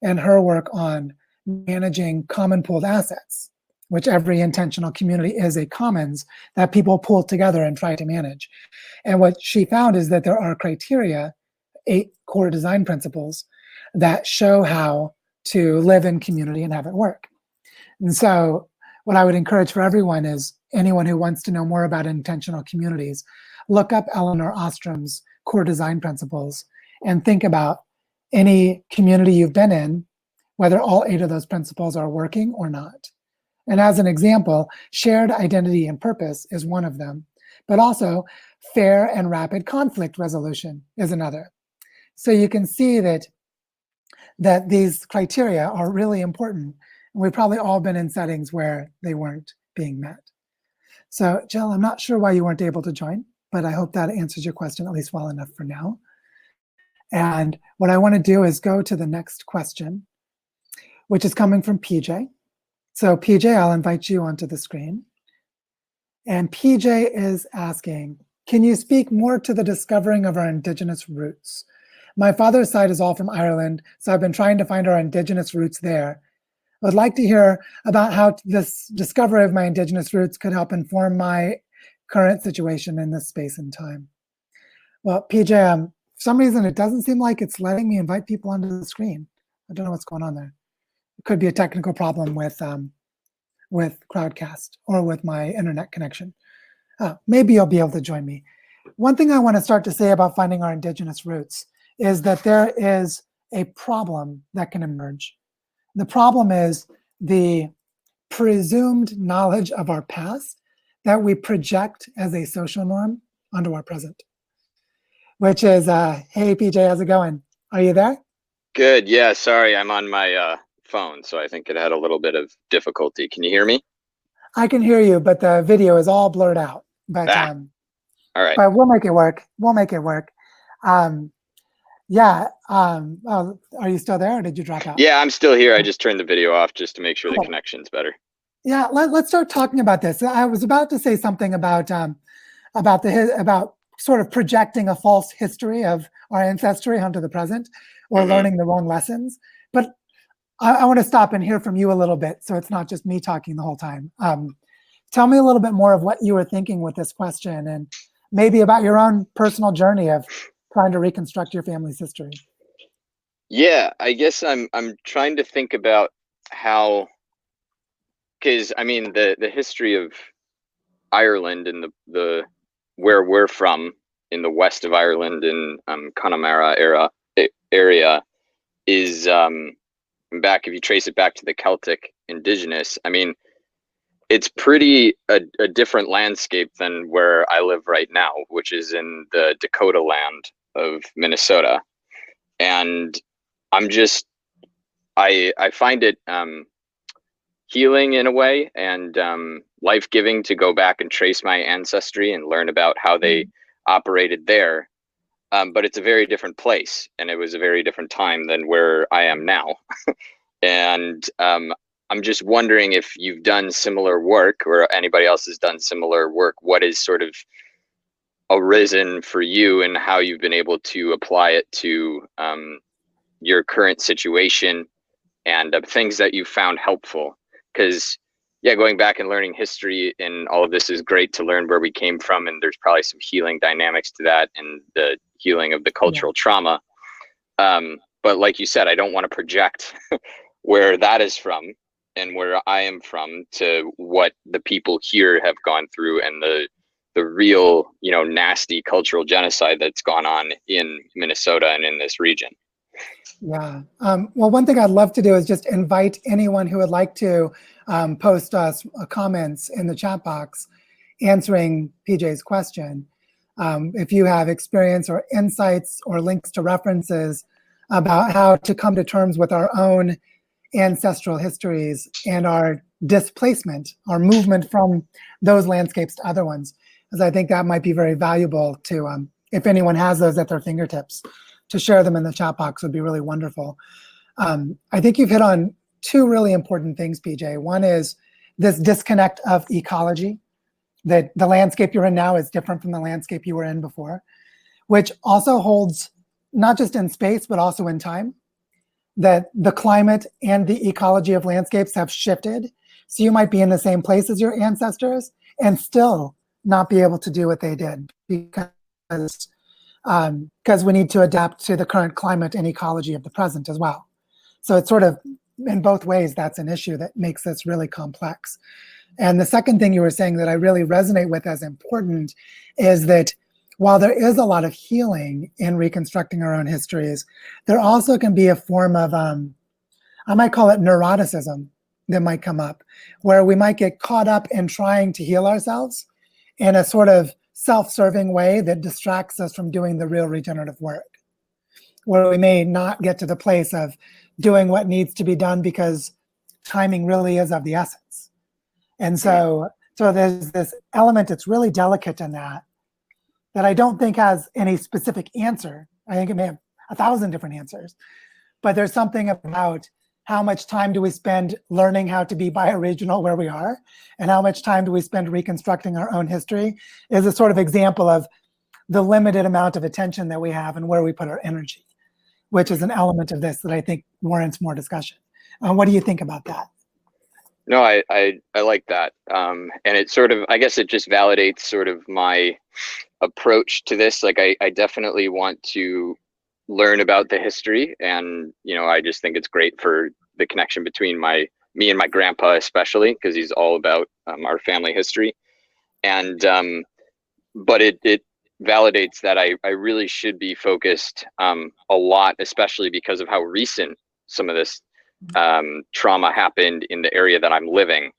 [SPEAKER 1] and her work on managing common pooled assets, which every intentional community is a commons that people pool together and try to manage. And what she found is that there are criteria, 8 core design principles, that show how to live in community and have it work. And so what I would encourage for everyone is anyone who wants to know more about intentional communities, look up Elinor Ostrom's core design principles and think about any community you've been in, whether all 8 of those principles are working or not. And as an example, shared identity and purpose is one of them, but also fair and rapid conflict resolution is another. So you can see that these criteria are really important. And we've probably all been in settings where they weren't being met. So Jill, I'm not sure why you weren't able to join, but I hope that answers your question at least well enough for now. And what I want to do is go to the next question, which is coming from PJ. So PJ, I'll invite you onto the screen. And PJ is asking, can you speak more to the discovering of our indigenous roots? My father's side is all from Ireland, so I've been trying to find our indigenous roots there. I would like to hear about how this discovery of my indigenous roots could help inform my current situation in this space and time. Well, PJ, for some reason, it doesn't seem like it's letting me invite people onto the screen. I don't know what's going on there. It could be a technical problem with Crowdcast or with my internet connection. Maybe you'll be able to join me. One thing I want to start to say about finding our indigenous roots is that there is a problem that can emerge. The problem is the presumed knowledge of our past that we project as a social norm onto our present, which is, hey, PJ, how's it going? Are you there?
[SPEAKER 2] Good. Yeah, sorry, I'm on my phone, so I think it had a little bit of difficulty. Can you hear me?
[SPEAKER 1] I can hear you, but the video is all blurred out. But
[SPEAKER 2] all right.
[SPEAKER 1] But we'll make it work. We'll make it work. Yeah. Oh, are you still there, or did you drop out?
[SPEAKER 2] Yeah, I'm still here. I just turned the video off just to make sure the connection's better.
[SPEAKER 1] Yeah, let's start talking about this. I was about to say something about sort of projecting a false history of our ancestry onto the present, or learning the wrong lessons. But I want to stop and hear from you a little bit, so it's not just me talking the whole time. Tell me a little bit more of what you were thinking with this question, and maybe about your own personal journey of trying to reconstruct your family's history.
[SPEAKER 2] Yeah, I guess I'm trying to think about how, because I mean the history of Ireland and the where we're from in the west of Ireland in Connemara area is back, if you trace it back to the Celtic indigenous, I mean, it's pretty a different landscape than where I live right now, which is in the Dakota land of Minnesota. And I'm just, I find it healing in a way, and life-giving to go back and trace my ancestry and learn about how they operated there. But it's a very different place, and it was a very different time than where I am now. And I'm just wondering if you've done similar work, or anybody else has done similar work. What is sort of arisen for you, and how you've been able to apply it to your current situation, and things that you found helpful. Because yeah, going back and learning history and all of this is great to learn where we came from, and there's probably some healing dynamics to that, and the healing of the cultural trauma. But like you said, I don't want to project where that is from and where I am from to what the people here have gone through, and the real, nasty cultural genocide that's gone on in Minnesota and in this region.
[SPEAKER 1] Yeah. Well, one thing I'd love to do is just invite anyone who would like to post us comments in the chat box answering PJ's question. If you have experience or insights or links to references about how to come to terms with our own ancestral histories and our displacement, our movement from those landscapes to other ones, because I think that might be very valuable to, if anyone has those at their fingertips, to share them in the chat box would be really wonderful. I think you've hit on two really important things, PJ. One is this disconnect of ecology, that the landscape you're in now is different from the landscape you were in before, which also holds not just in space, but also in time, that the climate and the ecology of landscapes have shifted. So you might be in the same place as your ancestors and still not be able to do what they did, because we need to adapt to the current climate and ecology of the present as well. So it's sort of, in both ways, that's an issue that makes this really complex. And the second thing you were saying that I really resonate with as important is that while there is a lot of healing in reconstructing our own histories, there also can be a form of, I might call it neuroticism, that might come up, where we might get caught up in trying to heal ourselves in a sort of self-serving way that distracts us from doing the real regenerative work, where we may not get to the place of doing what needs to be done because timing really is of the essence. And so there's this element that's really delicate in that I don't think has any specific answer. I think it may have 1,000 different answers, but there's something about how much time do we spend learning how to be bioregional where we are, and how much time do we spend reconstructing our own history is a sort of example of the limited amount of attention that we have and where we put our energy, which is an element of this that I think warrants more discussion. What do you think about that?
[SPEAKER 2] No, I like that. And it sort of, I guess it just validates sort of my approach to this. Like I definitely want to learn about the history, and I just think it's great for the connection between me and my grandpa, especially because he's all about our family history. And but it validates that I really should be focused a lot, especially because of how recent some of this trauma happened in the area that I'm living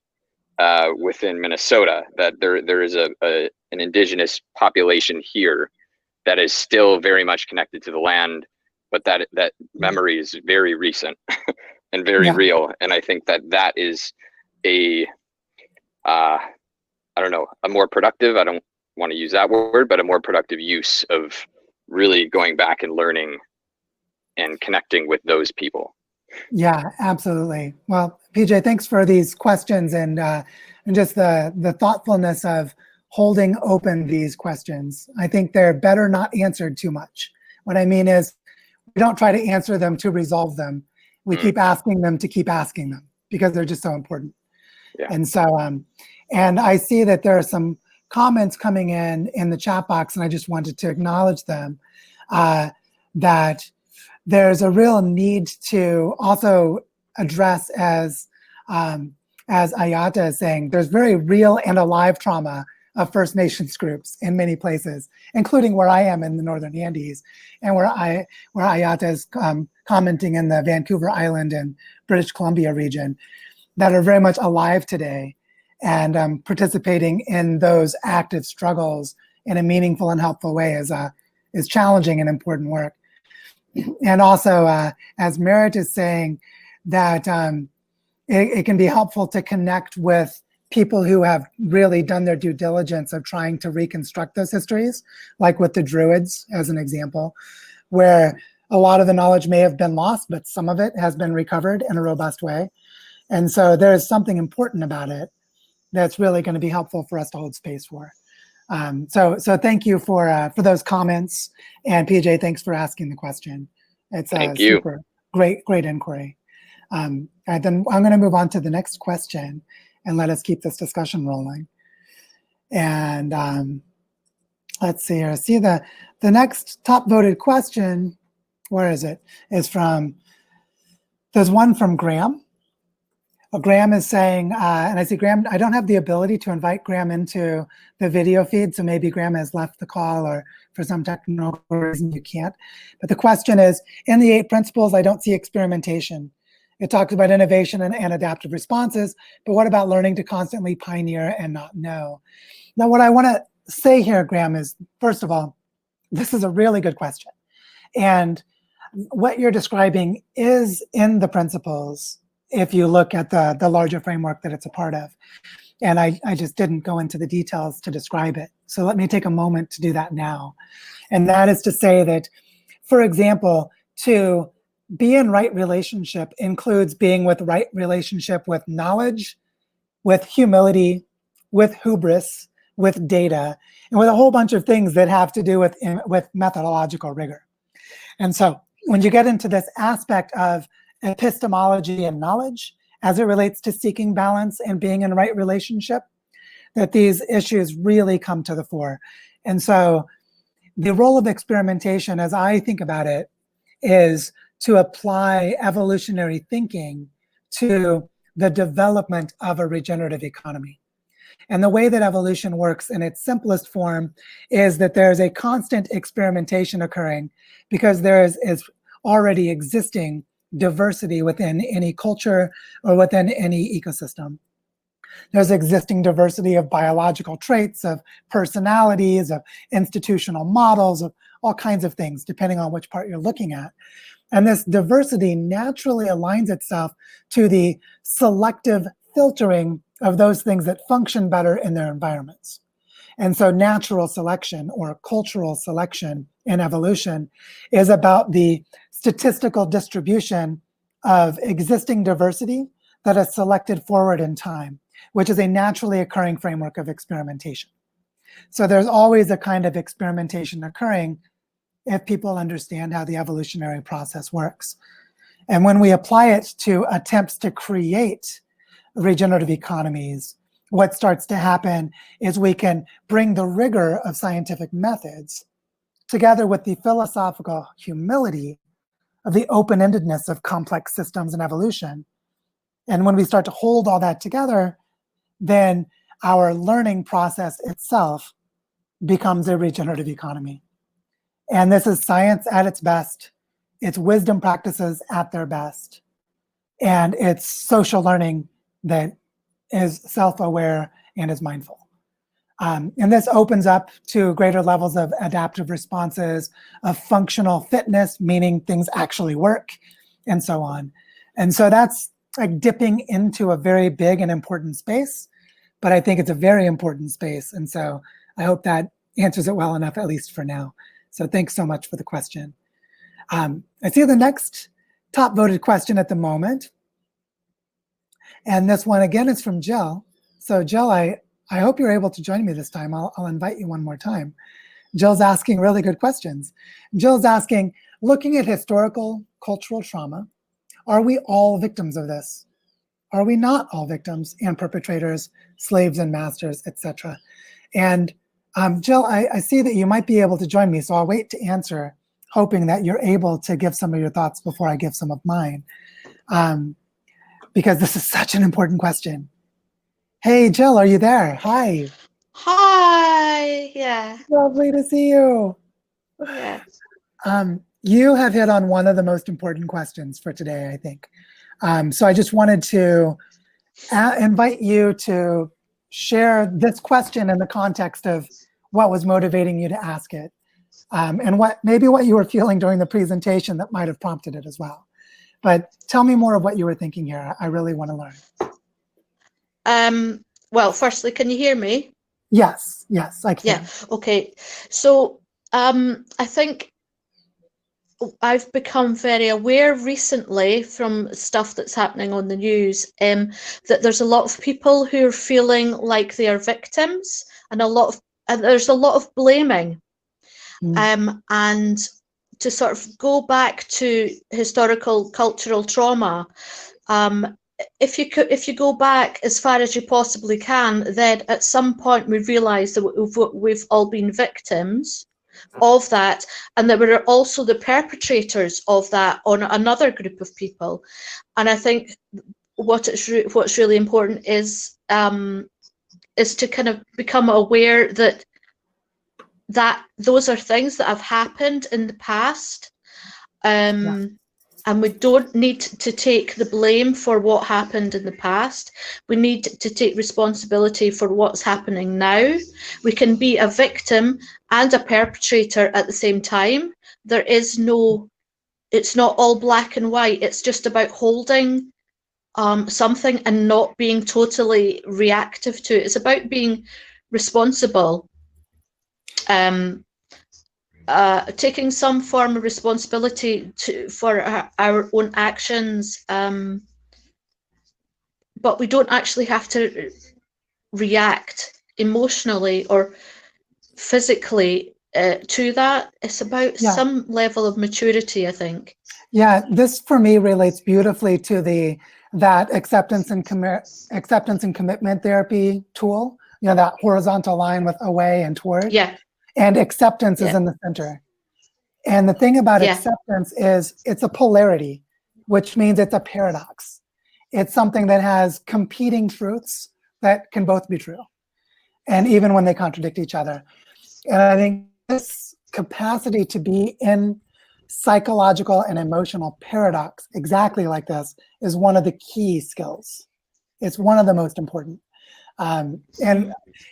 [SPEAKER 2] within Minnesota. That there is an indigenous population here that is still very much connected to the land, but that memory is very recent and very real. And I think that is a I don't know, a more productive, I don't want to use that word, but a more productive use of really going back and learning and connecting with those people.
[SPEAKER 1] Yeah, absolutely. Well, PJ, thanks for these questions and just the thoughtfulness of holding open these questions. I think they're better not answered too much. What I mean is, we don't try to answer them to resolve them. We keep asking them to keep asking them because they're just so important. Yeah. And so, and I see that there are some comments coming in the chat box, and I just wanted to acknowledge them, that there's a real need to also address, as Ayata is saying, there's very real and alive trauma of First Nations groups in many places, including where I am in the Northern Andes, and where Ayata is commenting in the Vancouver Island and British Columbia region, that are very much alive today and participating in those active struggles in a meaningful and helpful way is challenging and important work. And also, as Merritt is saying, that it can be helpful to connect with people who have really done their due diligence of trying to reconstruct those histories, like with the Druids as an example, where a lot of the knowledge may have been lost, but some of it has been recovered in a robust way. And so there's something important about it that's really going to be helpful for us to hold space for. So thank you for those comments. And PJ, thanks for asking the question. It's a super great inquiry. And then I'm going to move on to the next question and let us keep this discussion rolling. And let's see here. See the next top voted question, where is it? Is from, there's one from Graham. Graham is saying, and I see Graham, I don't have the ability to invite Graham into the video feed, so maybe Graham has left the call or for some technical reason you can't. But the question is, in the 8 principles, I don't see experimentation. It talks about innovation and adaptive responses, but what about learning to constantly pioneer and not know? Now, what I want to say here, Graham, is, first of all, this is a really good question. And what you're describing is in the principles if you look at the larger framework that it's a part of. And I just didn't go into the details to describe it. So let me take a moment to do that now. And that is to say that, for example, to be in right relationship includes being with right relationship with knowledge, with humility, with hubris, with data, and with a whole bunch of things that have to do with methodological rigor. And so when you get into this aspect of epistemology and knowledge as it relates to seeking balance and being in right relationship, that these issues really come to the fore. And so the role of experimentation, as I think about it, is to apply evolutionary thinking to the development of a regenerative economy. And the way that evolution works in its simplest form is that there's a constant experimentation occurring because there is already existing diversity within any culture or within any ecosystem. There's existing diversity of biological traits, of personalities, of institutional models, of all kinds of things, depending on which part you're looking at. And this diversity naturally aligns itself to the selective filtering of those things that function better in their environments. And so natural selection or cultural selection in evolution is about the statistical distribution of existing diversity that is selected forward in time, which is a naturally occurring framework of experimentation. So there's always a kind of experimentation occurring if people understand how the evolutionary process works. And when we apply it to attempts to create regenerative economies, what starts to happen is we can bring the rigor of scientific methods together with the philosophical humility of the open-endedness of complex systems and evolution. And when we start to hold all that together, then our learning process itself becomes a regenerative economy. And this is science at its best. It's wisdom practices at their best. And it's social learning that is self-aware and is mindful. And this opens up to greater levels of adaptive responses, of functional fitness, meaning things actually work, and so on. And so that's like dipping into a very big and important space, but I think it's a very important space. And so I hope that answers it well enough, at least for now. So thanks so much for the question. I see the next top voted question at the moment. And this one again is from Jill. So Jill, I hope you're able to join me this time. I'll invite you one more time. Jill's asking really good questions. Jill's asking, looking at historical cultural trauma, are we all victims of this? Are we not all victims and perpetrators, slaves and masters, etc.? And Jill, I see that you might be able to join me, so I'll wait to answer, hoping that you're able to give some of your thoughts before I give some of mine, because this is such an important question. Hey, Jill, are you there? Hi.
[SPEAKER 3] Hi, yeah.
[SPEAKER 1] Lovely to see you.
[SPEAKER 3] Yes.
[SPEAKER 1] You have hit on one of the most important questions for today, I think. So I just wanted to invite you to share this question in the context of what was motivating you to ask it, and maybe what you were feeling during the presentation that might have prompted it as well. But tell me more of what you were thinking here. I really want to learn.
[SPEAKER 3] Well, firstly, can you hear me?
[SPEAKER 1] Yes, I can.
[SPEAKER 3] Yeah, okay. So I think I've become very aware recently from stuff that's happening on the news, that there's a lot of people who are feeling like they are victims, and there's a lot of blaming. And to sort of go back to historical cultural trauma, if you go back as far as you possibly can, then at some point we realise that we've all been victims of that, and that we're also the perpetrators of that on another group of people. And I think what's really important is to kind of become aware that those are things that have happened in the past, and we don't need to take the blame for what happened in the past. We need to take responsibility for what's happening now. We can be a victim and a perpetrator at the same time. It's not all black and white. It's just about holding something and not being totally reactive to it. It's about being responsible. Taking some form of responsibility for our own actions, but we don't actually have to react emotionally or physically to that. It's about some level of maturity, I think.
[SPEAKER 1] Yeah, this for me relates beautifully to that acceptance and commitment therapy tool. That horizontal line with away and toward.
[SPEAKER 3] Yeah.
[SPEAKER 1] And acceptance is in the center. And the thing about acceptance is it's a polarity, which means it's a paradox. It's something that has competing truths that can both be true, and even when they contradict each other. And I think this capacity to be in psychological and emotional paradox exactly like this is one of the key skills. It's one of the most important. And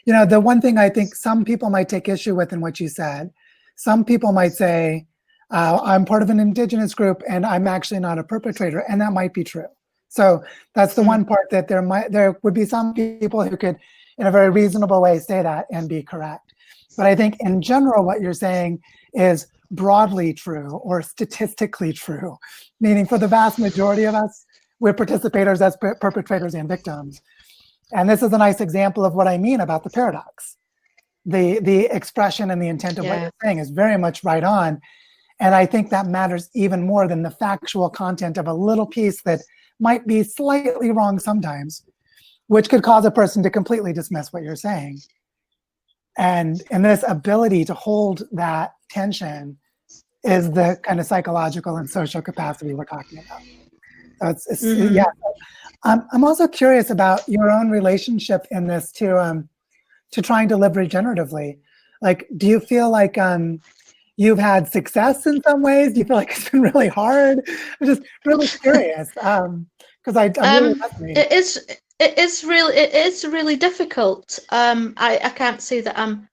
[SPEAKER 1] the one thing I think some people might take issue with in what you said, some people might say, I'm part of an indigenous group and I'm actually not a perpetrator, and that might be true. So that's the one part that there would be some people who could, in a very reasonable way, say that and be correct. But I think in general, what you're saying is broadly true or statistically true, meaning for the vast majority of us, we're participators as perpetrators and victims. And this is a nice example of what I mean about the paradox. The expression and the intent of what you're saying is very much right on. And I think that matters even more than the factual content of a little piece that might be slightly wrong sometimes, which could cause a person to completely dismiss what you're saying. And this ability to hold that tension is the kind of psychological and social capacity we're talking about. So yeah. I'm also curious about your own relationship in this to trying to live regeneratively. Like, do you feel like you've had success in some ways? Do you feel like it's been really hard? I'm just really curious because I'm really fascinated.
[SPEAKER 3] It is really difficult. I can't say that I'm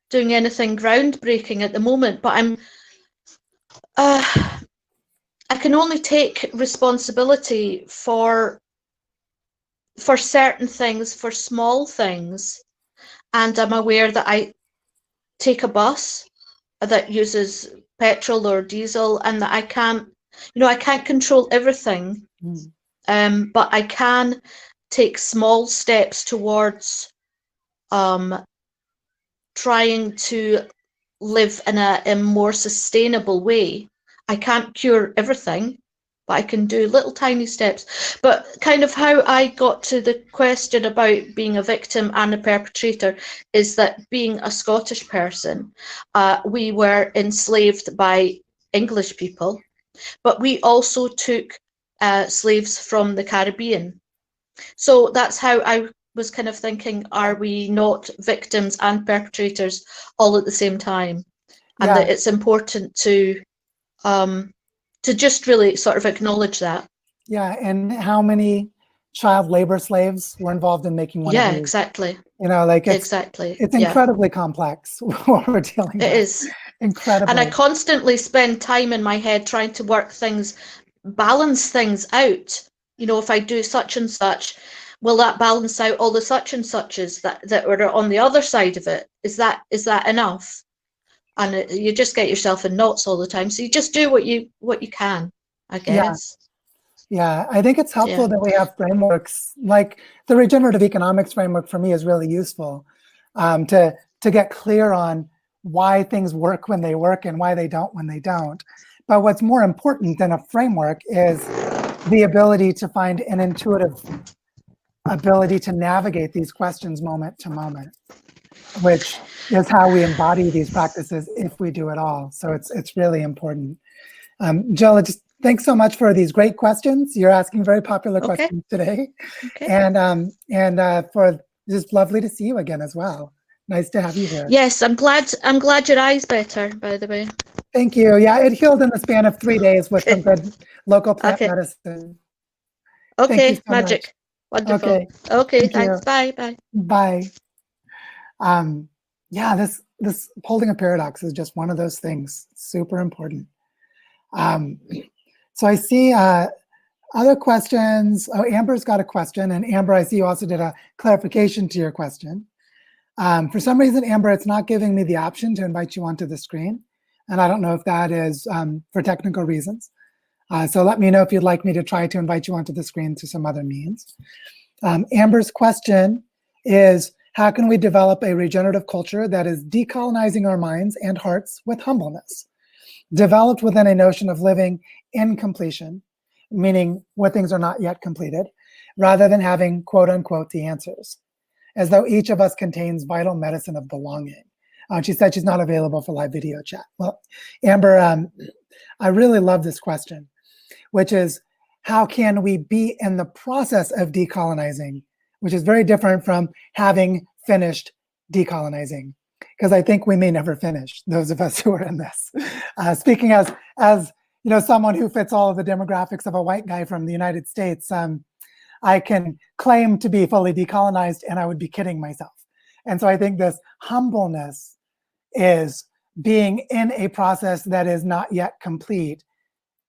[SPEAKER 3] doing anything groundbreaking at the moment, but I can only take responsibility for certain things, for small things, and I'm aware that I take a bus that uses petrol or diesel, and that I can't control everything, but I can take small steps towards trying to live in a more sustainable way. I can't cure everything, but I can do little tiny steps. But kind of how I got to the question about being a victim and a perpetrator is that being a Scottish person, we were enslaved by English people, but we also took slaves from the Caribbean. So that's how I was kind of thinking, are we not victims and perpetrators all at the same time? And that it's important to just really sort of acknowledge that.
[SPEAKER 1] Yeah, and how many child labor slaves were involved in making one of these?
[SPEAKER 3] Exactly.
[SPEAKER 1] It's incredibly complex what we're dealing with.
[SPEAKER 3] It is.
[SPEAKER 1] Incredibly.
[SPEAKER 3] And I constantly spend time in my head trying to work things balance things out. You know, if I do such and such, will that balance out all the such and suches that are on the other side of it? Is that enough? And you just get yourself in knots all the time. So you just do what you can, I guess.
[SPEAKER 1] Yeah, I think it's helpful
[SPEAKER 3] Yeah.
[SPEAKER 1] that we have frameworks like the regenerative economics framework. For me, is really useful to get clear on why things work when they work and why they don't when they don't. But what's more important than a framework is the ability to find an intuitive ability to navigate these questions moment to moment, which is how we embody these practices if we do it all. So it's really important. Jill, just thanks so much for these great questions. You're asking very popular questions today.
[SPEAKER 3] Okay.
[SPEAKER 1] And for just lovely to see you again as well. Nice to have you here.
[SPEAKER 3] Yes, I'm glad your eye's better, by the way.
[SPEAKER 1] Thank you. Yeah, it healed in the span of 3 days with some good local plant medicine.
[SPEAKER 3] Okay,
[SPEAKER 1] Thank you so
[SPEAKER 3] magic.
[SPEAKER 1] much.
[SPEAKER 3] Wonderful. Okay, thanks. Bye. Bye.
[SPEAKER 1] Bye. Yeah, this holding a paradox is just one of those things. Super important. So I see other questions. Oh, Amber's got a question, and Amber, I see you also did a clarification to your question. For some reason, Amber, it's not giving me the option to invite you onto the screen, and I don't know if that is for technical reasons. So let me know if you'd like me to try to invite you onto the screen through some other means. Amber's question is, how can we develop a regenerative culture that is decolonizing our minds and hearts with humbleness, developed within a notion of living in completion, meaning where things are not yet completed, rather than having quote unquote the answers, as though each of us contains vital medicine of belonging. She said she's not available for live video chat. Well, Amber, I really love this question, which is, how can we be in the process of decolonizing, which is very different from having finished decolonizing, because I think we may never finish, those of us who are in this. Speaking as you know, someone who fits all of the demographics of a white guy from the United States, I can claim to be fully decolonized, and I would be kidding myself. And so I think this humbleness is being in a process that is not yet complete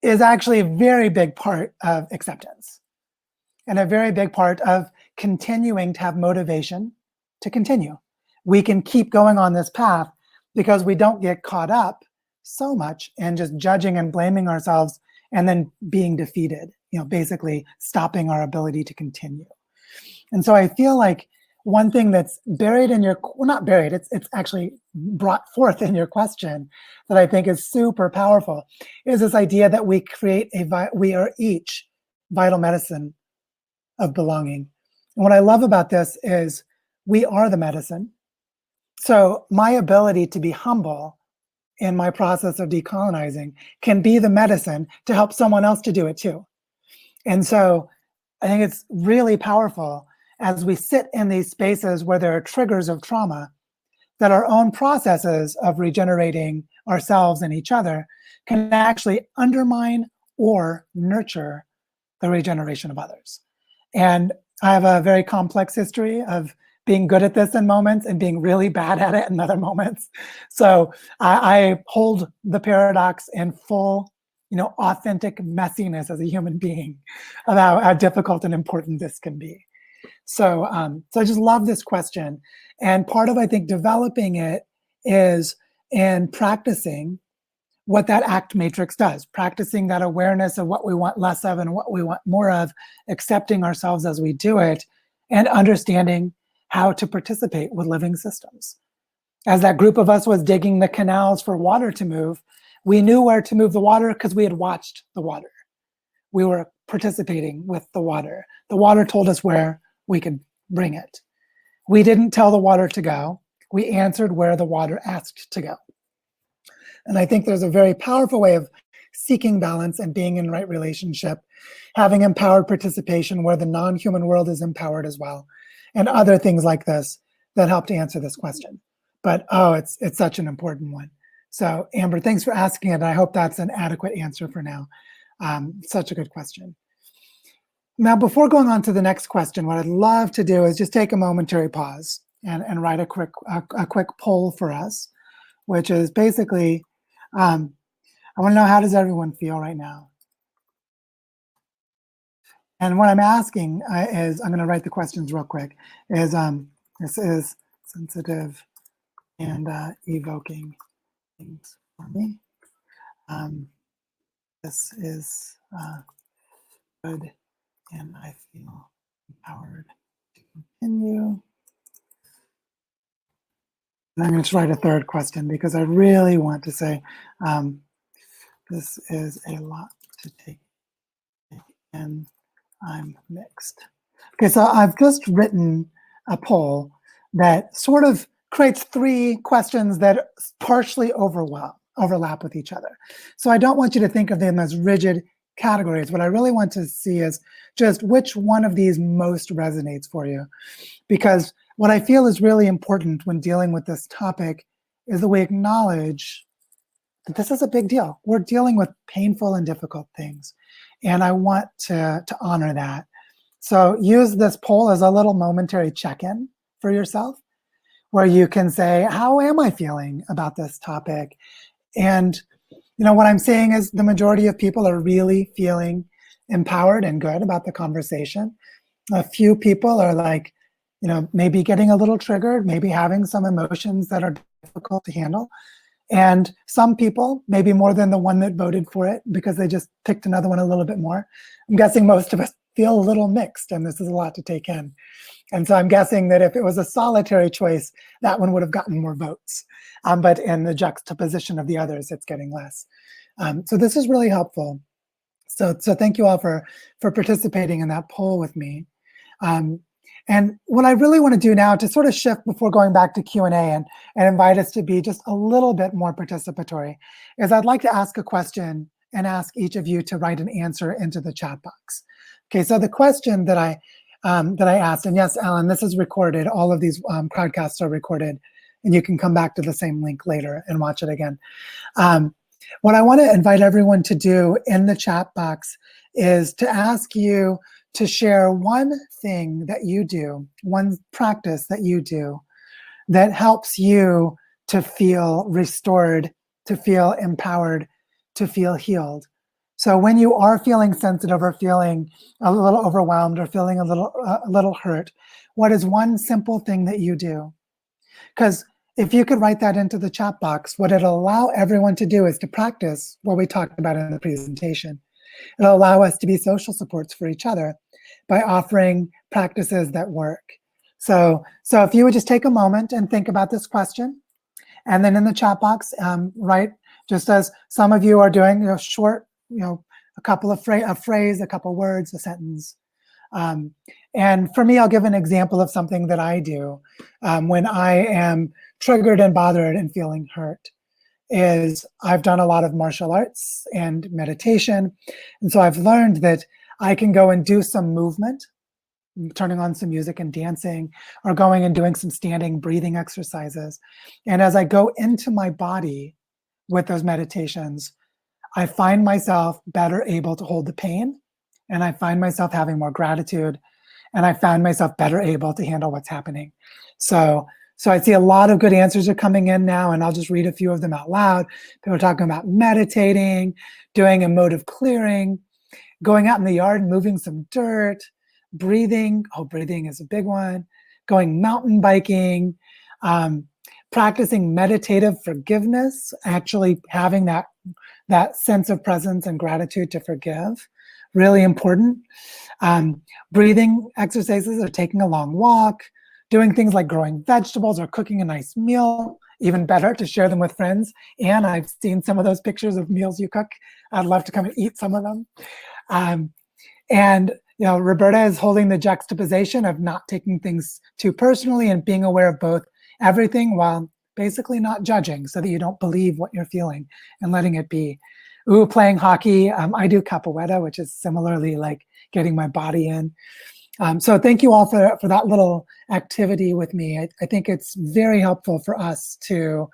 [SPEAKER 1] is actually a very big part of acceptance, and a very big part of continuing to have motivation to continue. We can keep going on this path because we don't get caught up so much in just judging and blaming ourselves and then being defeated, you know, basically stopping our ability to continue. And so I feel like one thing that's buried in your, well, not buried, it's actually brought forth in your question that I think is super powerful, is this idea that we create we are each vital medicine of belonging. And what I love about this is we are the medicine. So my ability to be humble in my process of decolonizing can be the medicine to help someone else to do it too. And so I think it's really powerful as we sit in these spaces where there are triggers of trauma, that our own processes of regenerating ourselves and each other can actually undermine or nurture the regeneration of others. And I have a very complex history of being good at this in moments and being really bad at it in other moments. So I hold the paradox in full, you know, authentic messiness as a human being about how difficult and important this can be. So, so I just love this question. And part of, I think, developing it is in practicing what that ACT matrix does, practicing that awareness of what we want less of and what we want more of, accepting ourselves as we do it, and understanding how to participate with living systems. As that group of us was digging the canals for water to move, we knew where to move the water because we had watched the water. We were participating with the water. The water told us where we could bring it. We didn't tell the water to go. We answered where the water asked to go. And I think there's a very powerful way of seeking balance and being in right relationship, having empowered participation where the non-human world is empowered as well, and other things like this that help to answer this question. But oh, it's such an important one. So Amber, thanks for asking it. I hope that's an adequate answer for now. Such a good question. Now, before going on to the next question, what I'd love to do is just take a momentary pause and write a quick poll for us, which is basically, I want to know, how does everyone feel right now? And what I'm asking is, I'm going to write the questions real quick, is this is sensitive and evoking things for me. This is good, and I feel empowered to continue. And I'm going to write a third question because I really want to say, this is a lot to take in. I'm mixed. Okay, so I've just written a poll that sort of creates 3 questions that partially overlap with each other. So I don't want you to think of them as rigid categories. What I really want to see is just which one of these most resonates for you. Because what I feel is really important when dealing with this topic is that we acknowledge that this is a big deal. We're dealing with painful and difficult things. And I want to honor that. So use this poll as a little momentary check-in for yourself, where you can say, how am I feeling about this topic? And what I'm saying is the majority of people are really feeling empowered and good about the conversation. A few people are like, maybe getting a little triggered, maybe having some emotions that are difficult to handle. And some people, maybe more than the one that voted for it because they just picked another one a little bit more. I'm guessing most of us feel a little mixed, and this is a lot to take in. And so I'm guessing that if it was a solitary choice, that one would have gotten more votes. But in the juxtaposition of the others, it's getting less. So this is really helpful. So thank you all for participating in that poll with me. And what I really want to do now to sort of shift before going back to Q&A and invite us to be just a little bit more participatory is I'd like to ask a question and ask each of you to write an answer into the chat box. Okay, so the question that I asked, and yes, Alan, this is recorded. All of these crowdcasts are recorded, and you can come back to the same link later and watch it again. What I want to invite everyone to do in the chat box is to ask you to share one thing that you do, one practice that you do that helps you to feel restored, to feel empowered, to feel healed. So when you are feeling sensitive or feeling a little overwhelmed or feeling a little hurt, what is one simple thing that you do? Because if you could write that into the chat box, what it'll allow everyone to do is to practice what we talked about in the presentation. It'll allow us to be social supports for each other by offering practices that work. So if you would just take a moment and think about this question, and then in the chat box, write, just as some of you are doing, short, a couple of a phrase, a couple words, a sentence. And for me, I'll give an example of something that I do when I am triggered and bothered and feeling hurt. Is I've done a lot of martial arts and meditation. And so I've learned that I can go and do some movement, turning on some music and dancing, or going and doing some standing breathing exercises. And as I go into my body with those meditations, I find myself better able to hold the pain, and I find myself having more gratitude, and I find myself better able to handle what's happening. So I see a lot of good answers are coming in now, and I'll just read a few of them out loud. People are talking about meditating, doing emotive clearing, going out in the yard and moving some dirt, breathing. Oh, breathing is a big one. Going mountain biking, practicing meditative forgiveness, actually having that sense of presence and gratitude to forgive. Really important. Breathing exercises or taking a long walk, doing things like growing vegetables or cooking a nice meal, even better to share them with friends. And I've seen some of those pictures of meals you cook. I'd love to come and eat some of them. And Roberta is holding the juxtaposition of not taking things too personally and being aware of both everything while basically not judging so that you don't believe what you're feeling and letting it be. Ooh, playing hockey. I do capoeira, which is similarly like getting my body in. So thank you all for that little activity with me. I think it's very helpful for us to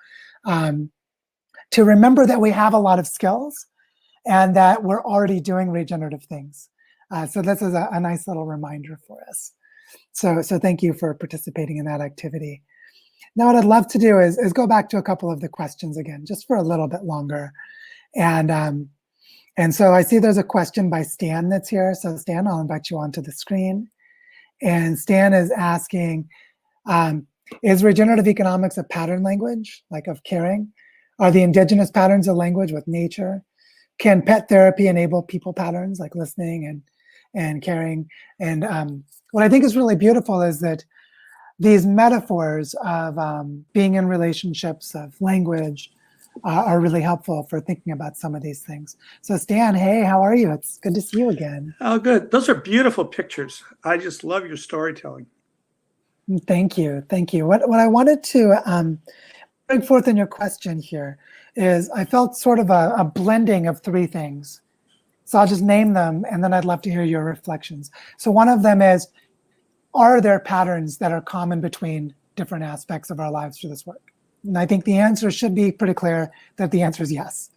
[SPEAKER 1] remember that we have a lot of skills and that we're already doing regenerative things. So this is a nice little reminder for us. So thank you for participating in that activity. Now what I'd love to do is go back to a couple of the questions again, just for a little bit longer. And And so I see there's a question by Stan that's here. So Stan, I'll invite you onto the screen. And Stan is asking, is regenerative economics a pattern language, like of caring? Are the indigenous patterns a language with nature? Can pet therapy enable people patterns like listening and caring? And what I think is really beautiful is that these metaphors of being in relationships, of language, are really helpful for thinking about some of these things. So Stan, hey, how are you? It's good to see you again.
[SPEAKER 4] Oh, good. Those are beautiful pictures. I just love your storytelling.
[SPEAKER 1] Thank you. Thank you. What I wanted to bring forth in your question here is I felt sort of a blending of three things. So I'll just name them, and then I'd love to hear your reflections. So one of them is, are there patterns that are common between different aspects of our lives through this work? And I think the answer should be pretty clear that the answer is yes.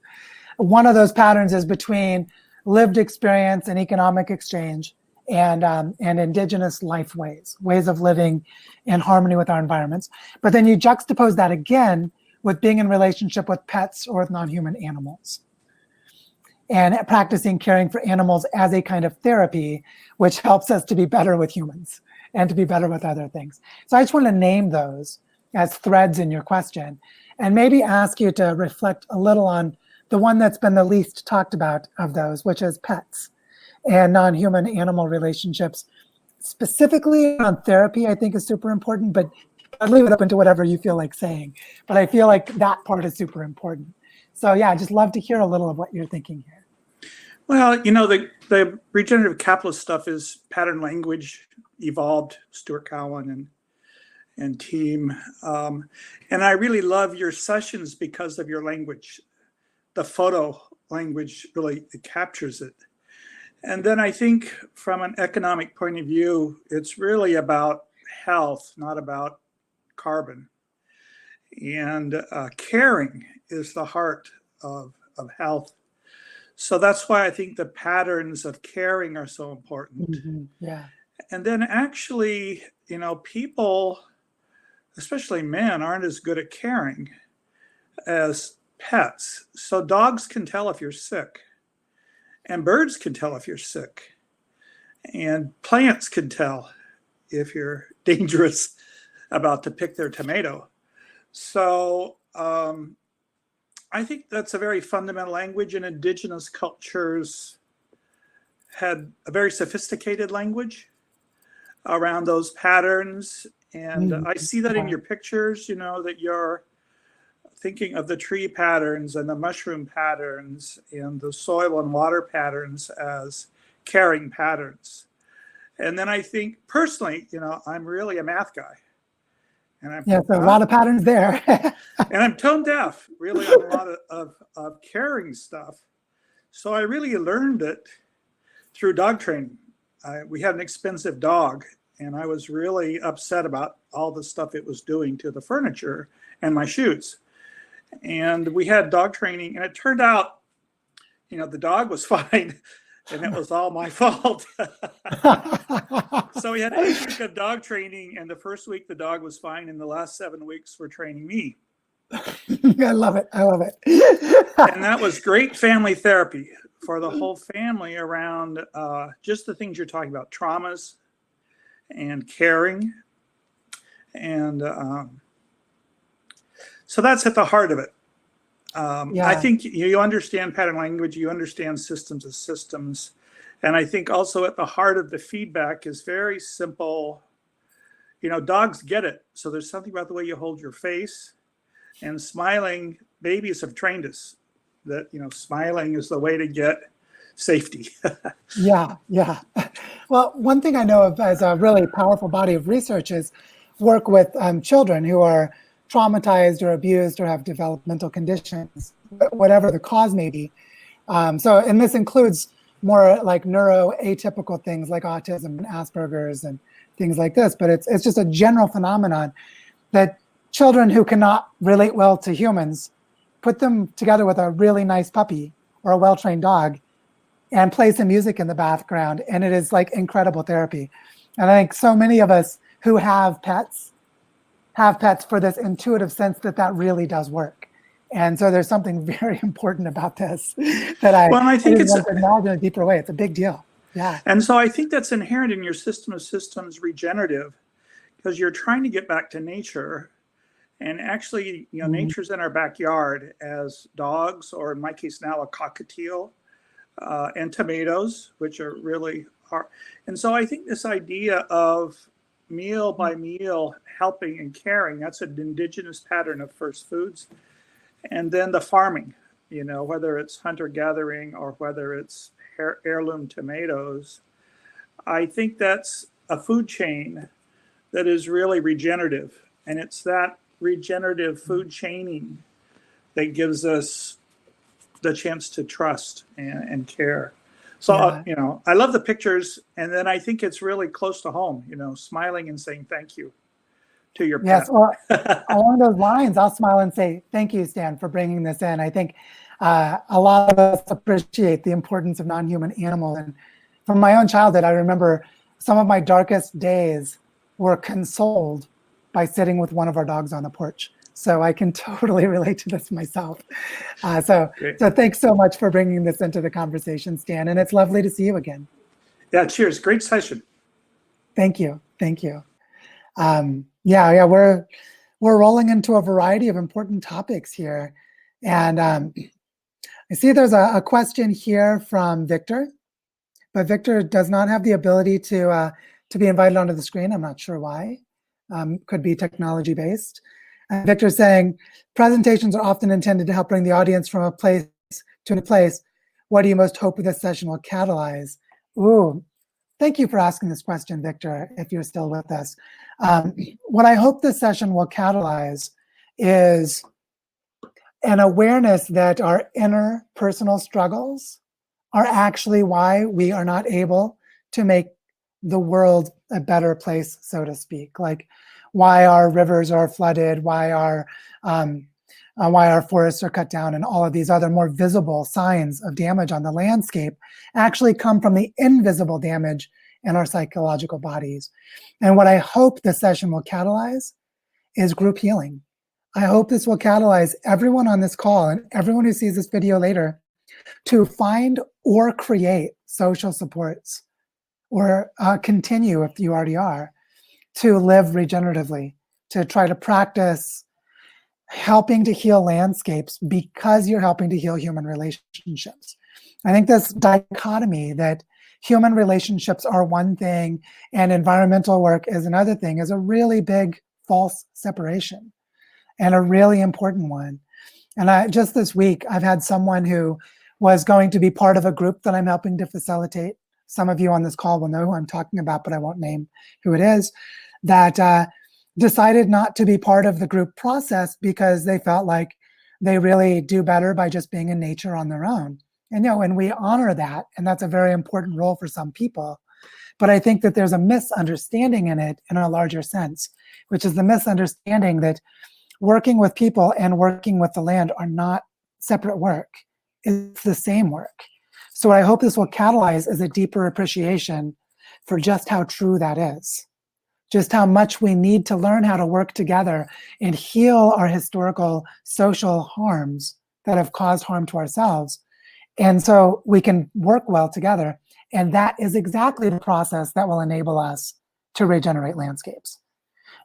[SPEAKER 1] One of those patterns is between lived experience and economic exchange and indigenous life ways of living in harmony with our environments. But then you juxtapose that again with being in relationship with pets or with non-human animals, and practicing caring for animals as a kind of therapy, which helps us to be better with humans and to be better with other things. So I just want to name those as threads in your question, and maybe ask you to reflect a little on the one that's been the least talked about of those, which is pets and non-human animal relationships. Specifically on therapy, I think is super important, but I'd leave it up into whatever you feel like saying. But I feel like that part is super important. So yeah, I'd just love to hear a little of what you're thinking here.
[SPEAKER 4] Well, you know, the regenerative capitalist stuff is pattern language, evolved, Stuart Cowan and team. And I really love your sessions because of your language. The photo language really captures it. And then I think from an economic point of view, it's really about health, not about carbon. And caring is the heart of health. So that's why I think the patterns of caring are so important.
[SPEAKER 1] Mm-hmm. Yeah.
[SPEAKER 4] And then actually, you know, people, especially men, aren't as good at caring as pets. So dogs can tell if you're sick, and birds can tell if you're sick, and plants can tell if you're dangerous about to pick their tomato. So I think that's a very fundamental language, and indigenous cultures had a very sophisticated language around those patterns. And I see that in your pictures, you know, that you're thinking of the tree patterns and the mushroom patterns and the soil and water patterns as caring patterns. And then I think personally, you know, I'm really a math guy. And I'm,
[SPEAKER 1] yeah, so a lot of patterns there.
[SPEAKER 4] and I'm tone deaf, really, on a lot of caring stuff. So I really learned it through dog training. We had an expensive dog, and I was really upset about all the stuff it was doing to the furniture and my shoes. And we had dog training, and it turned out, you know, the dog was fine, and it was all my fault. So we had 8 weeks of dog training, and the first week the dog was fine, and the last 7 weeks were training me.
[SPEAKER 1] I love it. I love it.
[SPEAKER 4] And that was great family therapy for the whole family around just the things you're talking about, traumas and caring. And so that's at the heart of it.
[SPEAKER 1] Yeah.
[SPEAKER 4] I think you understand pattern language, you understand systems as systems. And I think also at the heart of the feedback is very simple. You know, dogs get it. So there's something about the way you hold your face, and smiling. Babies have trained us that, you know, smiling is the way to get safety.
[SPEAKER 1] Yeah, yeah. Well, one thing I know of as a really powerful body of research is work with children who are traumatized or abused or have developmental conditions, whatever the cause may be. And this includes more like neuroatypical things like autism and Asperger's and things like this, but it's just a general phenomenon that children who cannot relate well to humans, put them together with a really nice puppy or a well-trained dog and play some music in the background, and it is like incredible therapy. And I think so many of us who have pets for this intuitive sense that really does work. And so there's something very important about this that I,
[SPEAKER 4] Well, and I think
[SPEAKER 1] didn't
[SPEAKER 4] it's,
[SPEAKER 1] want to acknowledge in a deeper way. It's a big deal. Yeah.
[SPEAKER 4] and so I think that's inherent in your system of systems regenerative, because you're trying to get back to nature. And actually, you know, nature's in our backyard as dogs, or in my case now, a cockatiel, and tomatoes, which are really hard. And so I think this idea of meal by meal helping and caring, that's an indigenous pattern of first foods. And then the farming, you know, whether it's hunter gathering or whether it's heirloom tomatoes, I think that's a food chain that is really regenerative. And it's that regenerative food chaining that gives us the chance to trust and care. So,
[SPEAKER 1] Yeah.
[SPEAKER 4] you know, I love the pictures. And then I think it's really close to home, you know, smiling and saying thank you to your
[SPEAKER 1] Yes,
[SPEAKER 4] pet.
[SPEAKER 1] well, along those lines, I'll smile and say, thank you, Stan, for bringing this in. I think a lot of us appreciate the importance of non-human animals. And from my own childhood, I remember some of my darkest days were consoled by sitting with one of our dogs on the porch. So I can totally relate to this myself. So thanks so much for bringing this into the conversation, Stan. And it's lovely to see you again.
[SPEAKER 4] Yeah, cheers. Great session.
[SPEAKER 1] Thank you. Thank you. Yeah, we're rolling into a variety of important topics here. And I see there's a question here from Victor, but Victor does not have the ability to be invited onto the screen. I'm not sure why. Could be technology based. And Victor's saying, presentations are often intended to help bring the audience from a place to a place. What do you most hope this session will catalyze? Ooh, thank you for asking this question, Victor, if you're still with us. What I hope this session will catalyze is an awareness that our inner personal struggles are actually why we are not able to make the world a better place, so to speak. Like why our rivers are flooded, why our forests are cut down, and all of these other more visible signs of damage on the landscape actually come from the invisible damage in our psychological bodies. And what I hope this session will catalyze is group healing. I hope this will catalyze everyone on this call and everyone who sees this video later to find or create social supports, or continue, if you already are, to live regeneratively, to try to practice helping to heal landscapes because you're helping to heal human relationships. I think this dichotomy that human relationships are one thing and environmental work is another thing is a really big false separation and a really important one. And just this week, I've had someone who was going to be part of a group that I'm helping to facilitate. Some of you on this call will know who I'm talking about, but I won't name who it is, that decided not to be part of the group process because they felt like they really do better by just being in nature on their own. And we honor that, and that's a very important role for some people. But I think that there's a misunderstanding in it in a larger sense, which is the misunderstanding that working with people and working with the land are not separate work. It's the same work. So what I hope this will catalyze is a deeper appreciation for just how true that is, just how much we need to learn how to work together and heal our historical social harms that have caused harm to ourselves. And so we can work well together. And that is exactly the process that will enable us to regenerate landscapes.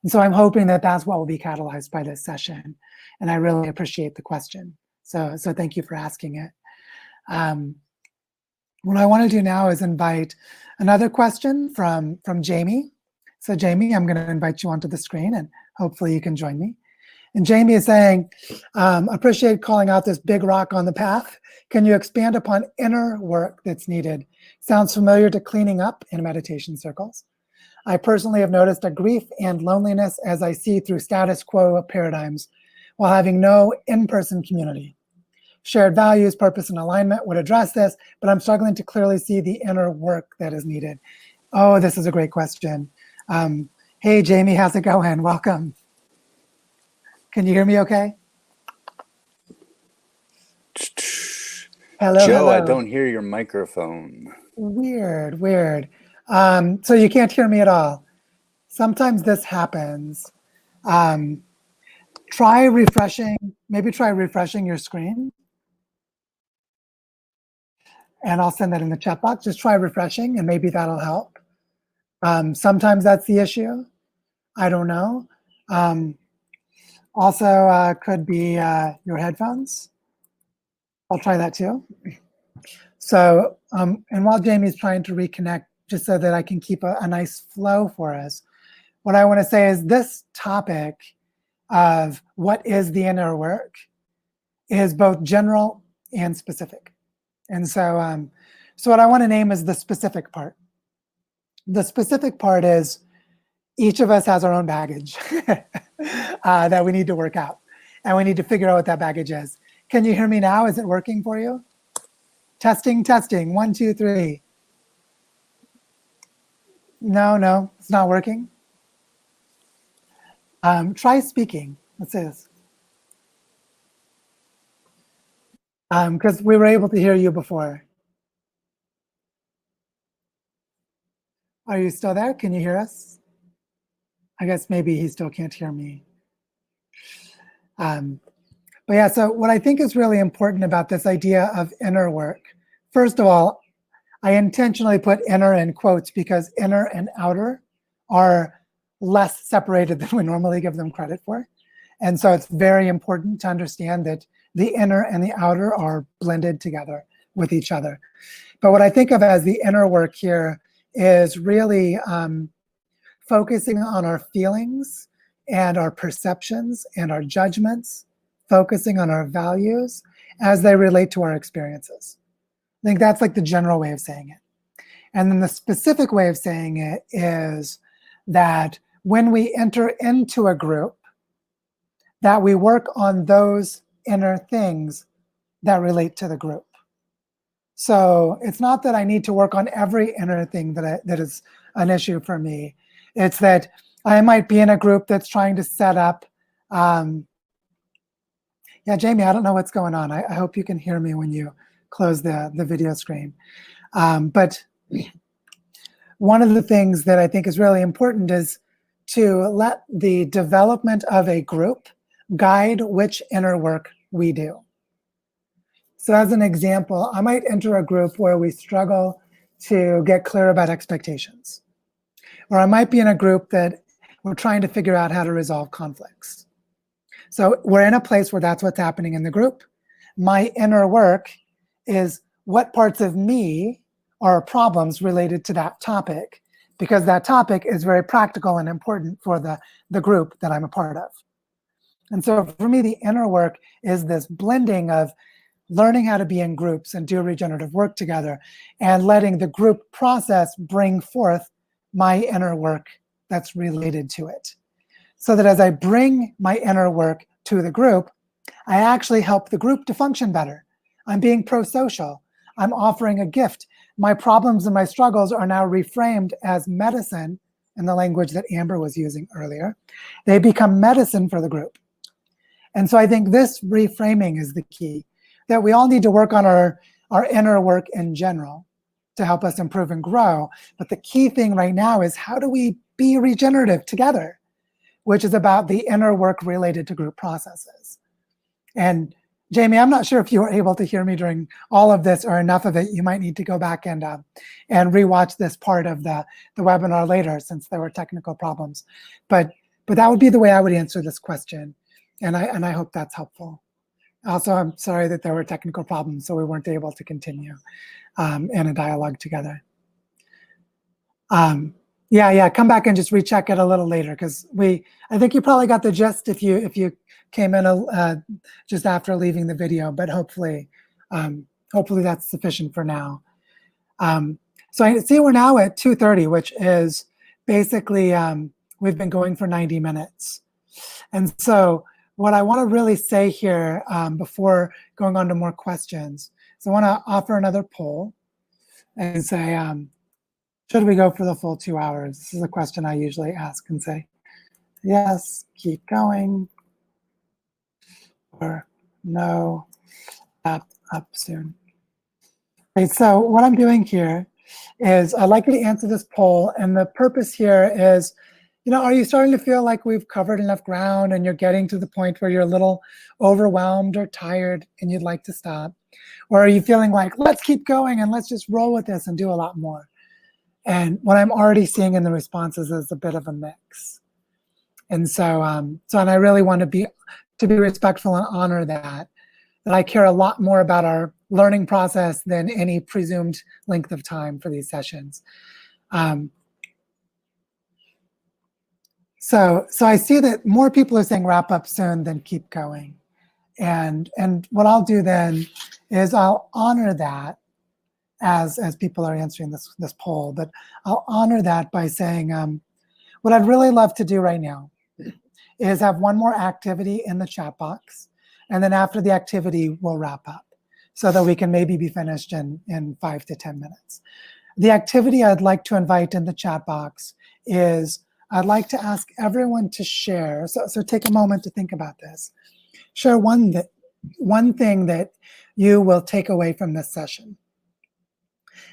[SPEAKER 1] And so I'm hoping that that's what will be catalyzed by this session. And I really appreciate the question. So thank you for asking it. What I want to do now is invite another question from Jamie. So Jamie, I'm going to invite you onto the screen and hopefully you can join me. And Jamie is saying, appreciate calling out this big rock on the path. Can you expand upon inner work that's needed? Sounds familiar to cleaning up in meditation circles. I personally have noticed a grief and loneliness as I see through status quo paradigms while having no in-person community. Shared values, purpose, and alignment would address this, but I'm struggling to clearly see the inner work that is needed. Oh, this is a great question. Hey, Jamie, how's it going? Welcome. Can you hear me okay? Hello,
[SPEAKER 5] Joe,
[SPEAKER 1] hello.
[SPEAKER 5] I don't hear your microphone.
[SPEAKER 1] Weird. So you can't hear me at all. Sometimes this happens. Try refreshing, maybe try refreshing your screen. And I'll send that in the chat box. Just try refreshing and maybe that'll help. Sometimes that's the issue. I don't know. Also could be your headphones. I'll try that too. So, and while Jamie's trying to reconnect, just so that I can keep a nice flow for us, what I want to say is this topic of what is the inner work is both general and specific. And so, so what I want to name is the specific part. The specific part is each of us has our own baggage that we need to work out. And we need to figure out what that baggage is. Can you hear me now? Is it working for you? Testing, testing, 1, 2, 3. No, it's not working. Try speaking. Let's say this. Because we were able to hear you before. Are you still there? Can you hear us? I guess maybe he still can't hear me. But yeah, so what I think is really important about this idea of inner work, first of all, I intentionally put inner in quotes because inner and outer are less separated than we normally give them credit for. And so it's very important to understand that the inner and the outer are blended together with each other. But what I think of as the inner work here is really focusing on our feelings and our perceptions and our judgments, focusing on our values as they relate to our experiences. I think that's like the general way of saying it. And then the specific way of saying it is that when we enter into a group, that we work on those inner things that relate to the group. So it's not that I need to work on every inner thing that is an issue for me. It's that I might be in a group that's trying to set up. Yeah, Jamie, I don't know what's going on. I hope you can hear me when you close the video screen. But one of the things that I think is really important is to let the development of a group guide which inner work we do. So as an example, I might enter a group where we struggle to get clear about expectations. Or I might be in a group that we're trying to figure out how to resolve conflicts. So we're in a place where that's what's happening in the group. My inner work is what parts of me are problems related to that topic, because that topic is very practical and important for the group that I'm a part of. And so for me, the inner work is this blending of learning how to be in groups and do regenerative work together and letting the group process bring forth my inner work that's related to it. So that as I bring my inner work to the group, I actually help the group to function better. I'm being pro-social. I'm offering a gift. My problems and my struggles are now reframed as medicine in the language that Amber was using earlier. They become medicine for the group. And so I think this reframing is the key, that we all need to work on our inner work in general to help us improve and grow. But the key thing right now is how do we be regenerative together, which is about the inner work related to group processes. And Jamie, I'm not sure if you were able to hear me during all of this or enough of it. You might need to go back and rewatch this part of the webinar later since there were technical problems. But that would be the way I would answer this question. And I hope that's helpful. Also, I'm sorry that there were technical problems, so we weren't able to continue in a dialogue together. Yeah, come back and just recheck it a little later, because I think you probably got the gist if you came in just after leaving the video, but hopefully that's sufficient for now. So I see we're now at 2:30, which is basically, we've been going for 90 minutes. And so what I want to really say here before going on to more questions, so I want to offer another poll and say, should we go for the full 2 hours? This is a question I usually ask and say, yes, keep going, or no, up soon. Okay, so what I'm doing here is I'd like you to answer this poll, and the purpose here is are you starting to feel like we've covered enough ground and you're getting to the point where you're a little overwhelmed or tired and you'd like to stop? Or are you feeling like, let's keep going and let's just roll with this and do a lot more? And what I'm already seeing in the responses is a bit of a mix. And so, and I really want to be respectful and honor that I care a lot more about our learning process than any presumed length of time for these sessions. So I see that more people are saying wrap up soon than keep going. And what I'll do then is I'll honor that as people are answering this poll, but I'll honor that by saying what I'd really love to do right now is have one more activity in the chat box. And then after the activity, we'll wrap up so that we can maybe be finished in 5 to 10 minutes. The activity I'd like to invite in the chat box is I'd like to ask everyone to share. So take a moment to think about this. Share one thing that you will take away from this session.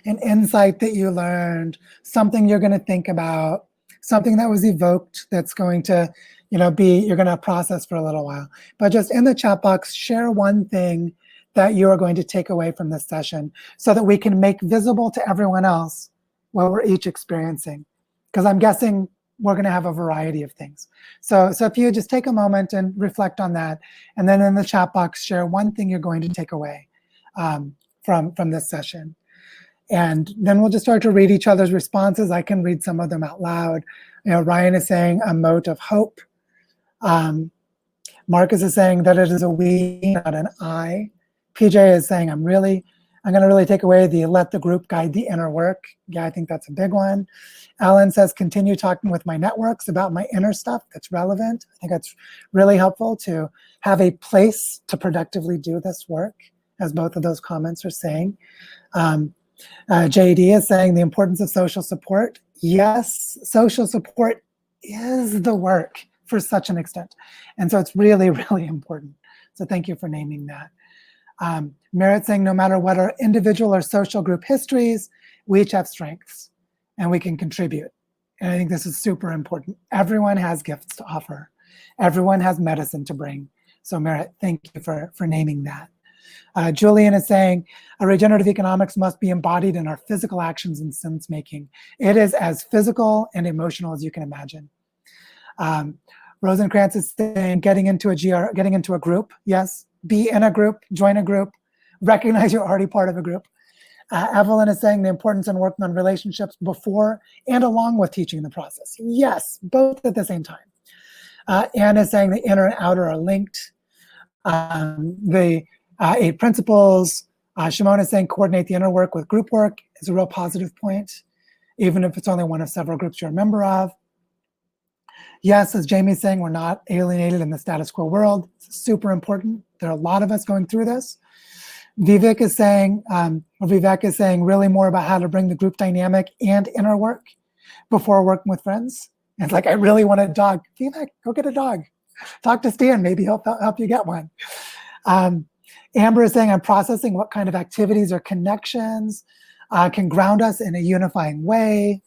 [SPEAKER 1] An insight that you learned, something you're going to think about, something that was evoked that's going to, you're going to process for a little while. But just in the chat box, share one thing that you are going to take away from this session so that we can make visible to everyone else what we're each experiencing. Because I'm guessing we're going to have a variety of things. So if you just take a moment and reflect on that, and then in the chat box, share one thing you're going to take away from this session. And then we'll just start to read each other's responses. I can read some of them out loud. Ryan is saying a mote of hope. Marcus is saying that it is a we, not an I. PJ is saying I'm going to really take away the let the group guide the inner work. Yeah, I think that's a big one. Alan says continue talking with my networks about my inner stuff that's relevant. I think that's really helpful to have a place to productively do this work, as both of those comments are saying. JD is saying the importance of social support. Yes, social support is the work for such an extent. And so it's really, really important. So thank you for naming that. Merritt saying no matter what our individual or social group histories, we each have strengths and we can contribute. And I think this is super important. Everyone has gifts to offer. Everyone has medicine to bring. So Merritt, thank you for naming that. Julian is saying regenerative economics must be embodied in our physical actions and sense making. It is as physical and emotional as you can imagine. Rosenkrantz is saying getting into a group. Yes, be in a group, join a group, recognize you're already part of a group. Evelyn is saying the importance in working on relationships before and along with teaching the process. Yes, both at the same time. Anne is saying the inner and outer are linked. The 8 principles. Shimon is saying coordinate the inner work with group work is a real positive point, even if it's only one of several groups you're a member of. Yes, as Jamie's saying, we're not alienated in the status quo world. It's super important. There are a lot of us going through this. Vivek is saying really more about how to bring the group dynamic and inner work before working with friends. And it's like, I really want a dog. Vivek, go get a dog. Talk to Stan, maybe he'll help you get one. Amber is saying I'm processing what kind of activities or connections can ground us in a unifying way.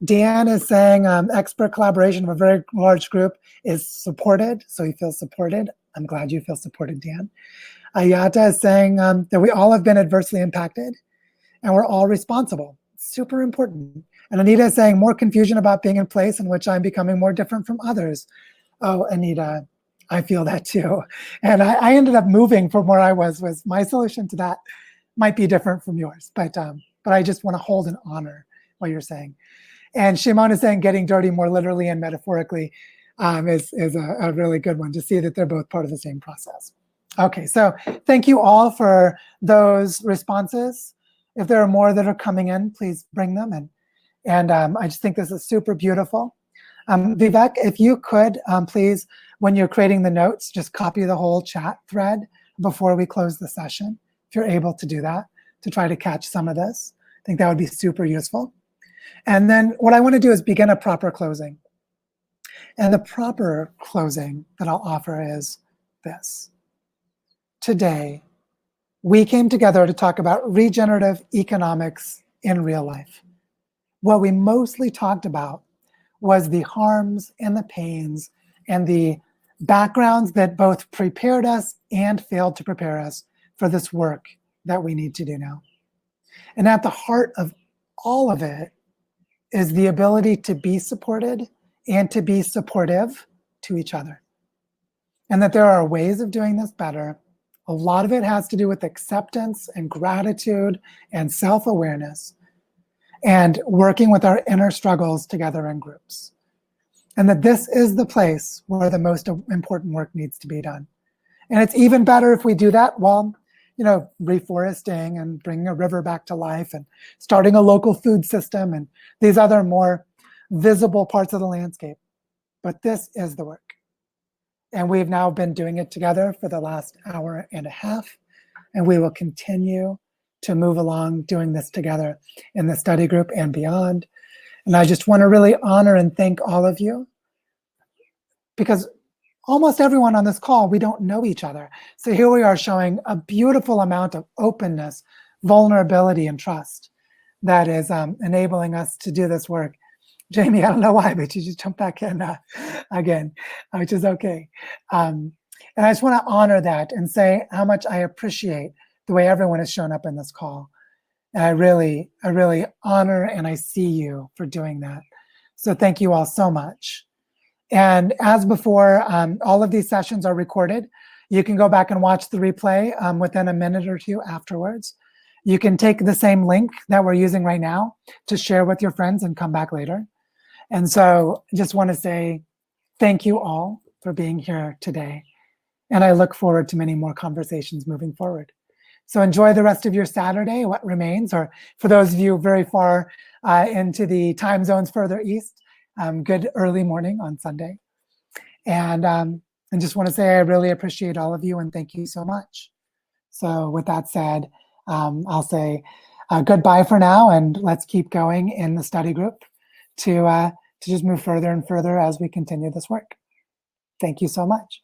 [SPEAKER 1] Dan is saying expert collaboration of a very large group is supported, so he feels supported. I'm glad you feel supported, Dan. Ayata is saying that we all have been adversely impacted and we're all responsible. Super important. And Anita is saying more confusion about being in place in which I'm becoming more different from others. Oh, Anita, I feel that too. And I ended up moving from where I was my solution to that might be different from yours, but I just want to hold and honor what you're saying. And Shimon is saying getting dirty more literally and metaphorically is a really good one to see that they're both part of the same process. Okay, so thank you all for those responses. If there are more that are coming in, please bring them in. And I just think this is super beautiful. Vivek, if you could, please, when you're creating the notes, just copy the whole chat thread before we close the session, if you're able to do that, to try to catch some of this. I think that would be super useful. And then what I want to do is begin a proper closing. And the proper closing that I'll offer is this. Today, we came together to talk about regenerative economics in real life. What we mostly talked about was the harms and the pains and the backgrounds that both prepared us and failed to prepare us for this work that we need to do now. And at the heart of all of it is the ability to be supported and to be supportive to each other. And that there are ways of doing this better. A lot of it has to do with acceptance and gratitude and self-awareness and working with our inner struggles together in groups. And that this is the place where the most important work needs to be done. And it's even better if we do that while, reforesting and bringing a river back to life and starting a local food system and these other more visible parts of the landscape. But this is the work. And we've now been doing it together for the last hour and a half, and we will continue to move along doing this together in the study group and beyond. And I just want to really honor and thank all of you, because almost everyone on this call, we don't know each other. So here we are showing a beautiful amount of openness, vulnerability, and trust that is enabling us to do this work. Jamie, I don't know why, but you just jumped back in again, which is okay. And I just want to honor that and say how much I appreciate the way everyone has shown up in this call. And I really honor and I see you for doing that. So thank you all so much. And as before, all of these sessions are recorded. You can go back and watch the replay within a minute or two afterwards. You can take the same link that we're using right now to share with your friends and come back later. And so I just want to say thank you all for being here today. And I look forward to many more conversations moving forward. So enjoy the rest of your Saturday, what remains, or for those of you very far into the time zones further east, good early morning on Sunday. And I just want to say I really appreciate all of you and thank you so much. So with that said, I'll say goodbye for now, and let's keep going in the study group to just move further and further as we continue this work. Thank you so much.